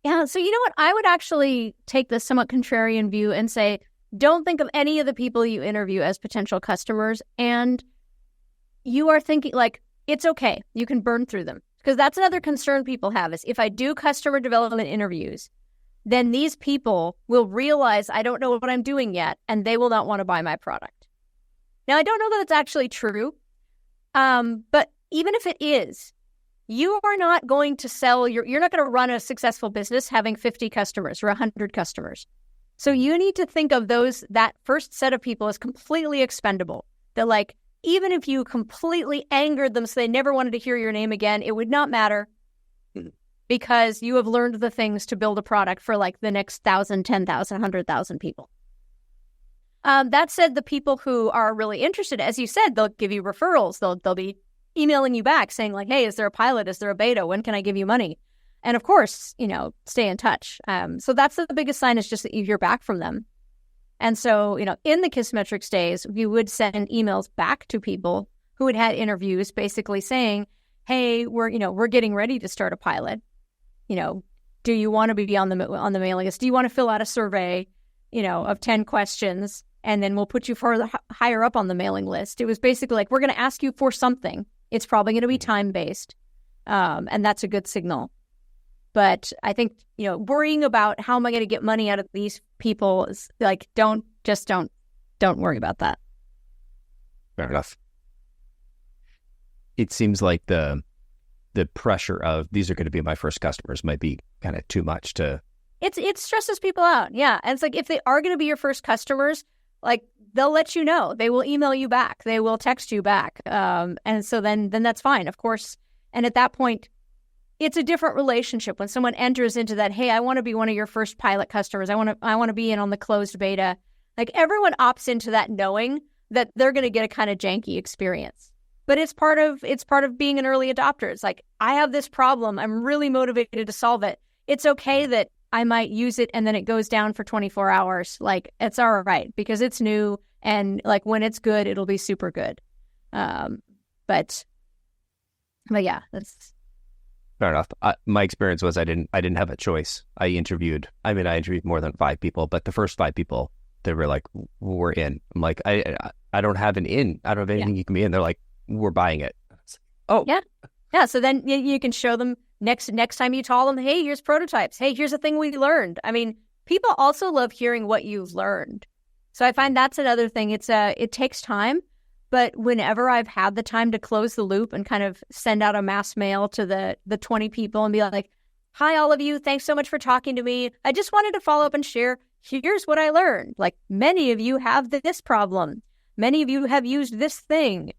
Yeah. So you know what? I would actually take the somewhat contrarian view and say, don't think of any of the people you interview as potential customers. And you are thinking like, it's okay. You can burn through them. Because that's another concern people have is if I do customer development interviews, then these people will realize I don't know what I'm doing yet, and they will not want to buy my product. Now, I don't know that it's actually true. But even if it is, you are not going to sell you're not going to run a successful business having 50 customers or 100 customers. So you need to think of that first set of people as completely expendable. That like, even if you completely angered them so they never wanted to hear your name again, it would not matter because you have learned the things to build a product for like the next 1,000, 10,000, 100,000 people. That said, the people who are really interested, as you said, they'll give you referrals. They'll be emailing you back saying like, hey, is there a pilot? Is there a beta? When can I give you money? And of course, stay in touch. So that's the biggest sign is just that you hear back from them. And so, in the Kissmetrics days, we would send emails back to people who had had interviews basically saying, hey, we're getting ready to start a pilot. Do you want to be on the mailing list? Do you want to fill out a survey, of 10 questions? And then we'll put you further higher up on the mailing list. It was basically like, we're going to ask you for something. It's probably going to be time-based. And that's a good signal. But I think, worrying about how am I going to get money out of these people is like, don't worry about that. Fair enough. It seems like the pressure of these are going to be my first customers might be kind of too much to. It stresses people out. Yeah. And it's like, if they are going to be your first customers, like they'll let you know, they will email you back, they will text you back. And so then that's fine, of course. And at that point, it's a different relationship when someone enters into that, hey, I want to be one of your first pilot customers. I want to be in on the closed beta. Like everyone opts into that knowing that they're going to get a kind of janky experience. But it's part of being an early adopter. It's like, I have this problem. I'm really motivated to solve it. It's okay that I might use it and then it goes down for 24 hours. Like it's all right because it's new and like when it's good, it'll be super good. But yeah, that's. Fair enough. My experience was I didn't have a choice. I interviewed more than 5 people, but the first 5 people, they were like, we're in. I'm like, I don't have an in. I don't have anything you can be in. They're like, we're buying it. Oh. Yeah. Yeah. So then you can show them next time you tell them, hey, here's prototypes. Hey, here's a thing we learned. I mean, people also love hearing what you've learned. So I find that's another thing. It takes time. But whenever I've had the time to close the loop and kind of send out a mass mail to the 20 people and be like, hi, all of you, thanks so much for talking to me. I just wanted to follow up and share, here's what I learned. Like many of you have this problem. Many of you have used this thing.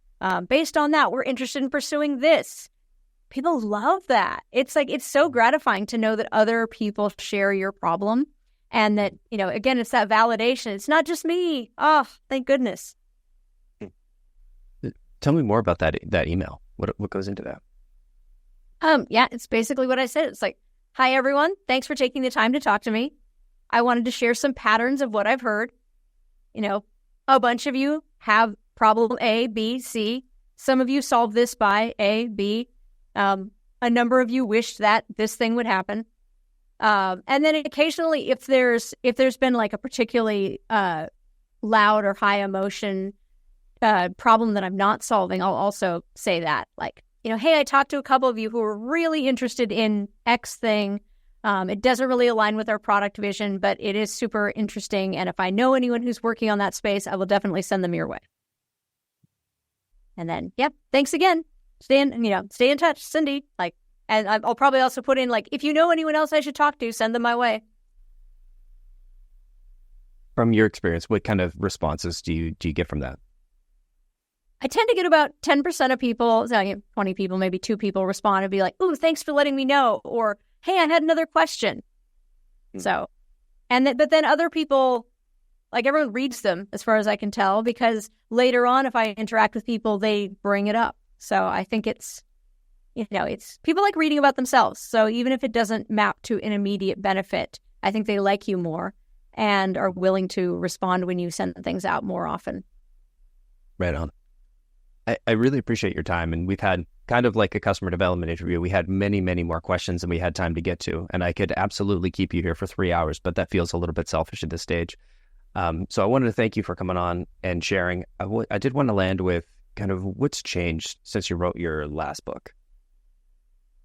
Based on that, we're interested in pursuing this. People love that. It's like, it's so gratifying to know that other people share your problem and that, again, it's that validation. It's not just me. Oh, thank goodness. Tell me more about that email. What goes into that? Yeah, it's basically what I said. It's like, hi, everyone. Thanks for taking the time to talk to me. I wanted to share some patterns of what I've heard. A bunch of you have problem A, B, C. Some of you solve this by A, B. A number of you wished that this thing would happen. And then occasionally, if there's been like a particularly loud or high emotion problem that I'm not solving, I'll also say that, like, hey, I talked to a couple of you who are really interested in X thing. It doesn't really align with our product vision, but it is super interesting. And if I know anyone who's working on that space, I will definitely send them your way. And then, thanks again. Stay in touch, Cindy. Like, and I'll probably also put in like, if you know anyone else I should talk to, send them my way. From your experience, what kind of responses do you get from that? I tend to get about 10% of people, 20 people, maybe 2 people respond and be like, "Ooh, thanks for letting me know," or "Hey, I had another question." So, but then other people, like everyone reads them as far as I can tell, because later on, if I interact with people, they bring it up. So I think it's people like reading about themselves. So even if it doesn't map to an immediate benefit, I think they like you more and are willing to respond when you send things out more often. Right on. I really appreciate your time. And we've had kind of like a customer development interview. We had many, many more questions than we had time to get to. And I could absolutely keep you here for 3 hours, but that feels a little bit selfish at this stage. So I wanted to thank you for coming on and sharing. I did want to land with kind of what's changed since you wrote your last book.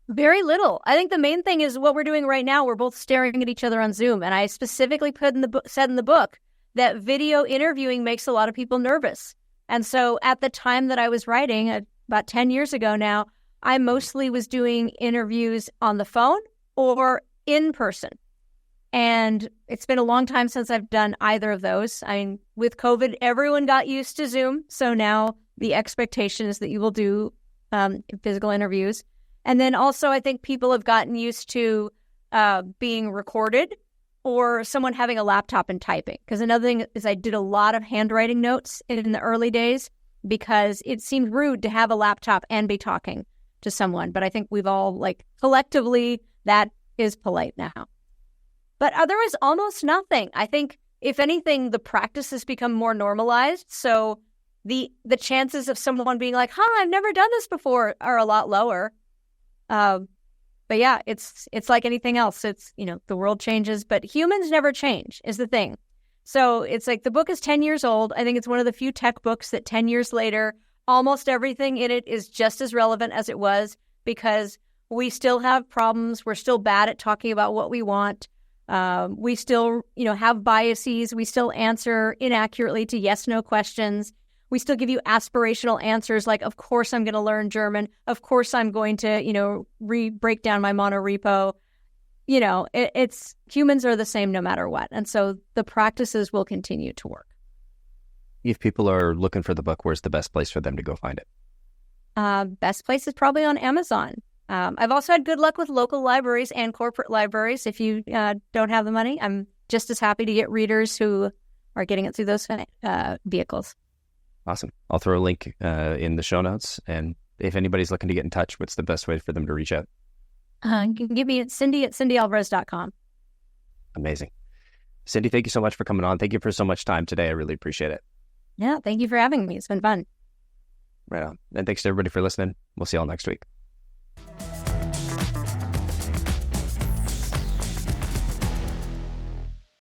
Very little. I think the main thing is what we're doing right now. We're both staring at each other on Zoom. And I specifically said in the book that video interviewing makes a lot of people nervous. And so at the time that I was writing, about 10 years ago now, I mostly was doing interviews on the phone or in person. And it's been a long time since I've done either of those. I mean, with COVID, everyone got used to Zoom. So now the expectation is that you will do physical interviews. And then also, I think people have gotten used to being recorded or someone having a laptop and typing. Because another thing is I did a lot of handwriting notes in the early days because it seemed rude to have a laptop and be talking to someone. But I think we've all, collectively, that is polite now. But otherwise, almost nothing. I think, if anything, the practice has become more normalized. So the chances of someone being like, I've never done this before are a lot lower. But yeah, it's like anything else. It's, the world changes, but humans never change is the thing. So it's like the book is 10 years old. I think it's one of the few tech books that 10 years later, almost everything in it is just as relevant as it was because we still have problems. We're still bad at talking about what we want. We still, have biases. We still answer inaccurately to yes/no questions. We still give you aspirational answers like, of course I'm going to learn German. Of course I'm going to, break down my monorepo. It's humans are the same no matter what. And so the practices will continue to work. If people are looking for the book, where's the best place for them to go find it? Best place is probably on Amazon. I've also had good luck with local libraries and corporate libraries. If you don't have the money, I'm just as happy to get readers who are getting it through those vehicles. Awesome. I'll throw a link in the show notes. And if anybody's looking to get in touch, what's the best way for them to reach out? You can give me Cindy at CindyAlvarez.com. Amazing. Cindy, thank you so much for coming on. Thank you for so much time today. I really appreciate it. Yeah, thank you for having me. It's been fun. Right on. And thanks to everybody for listening. We'll see you all next week.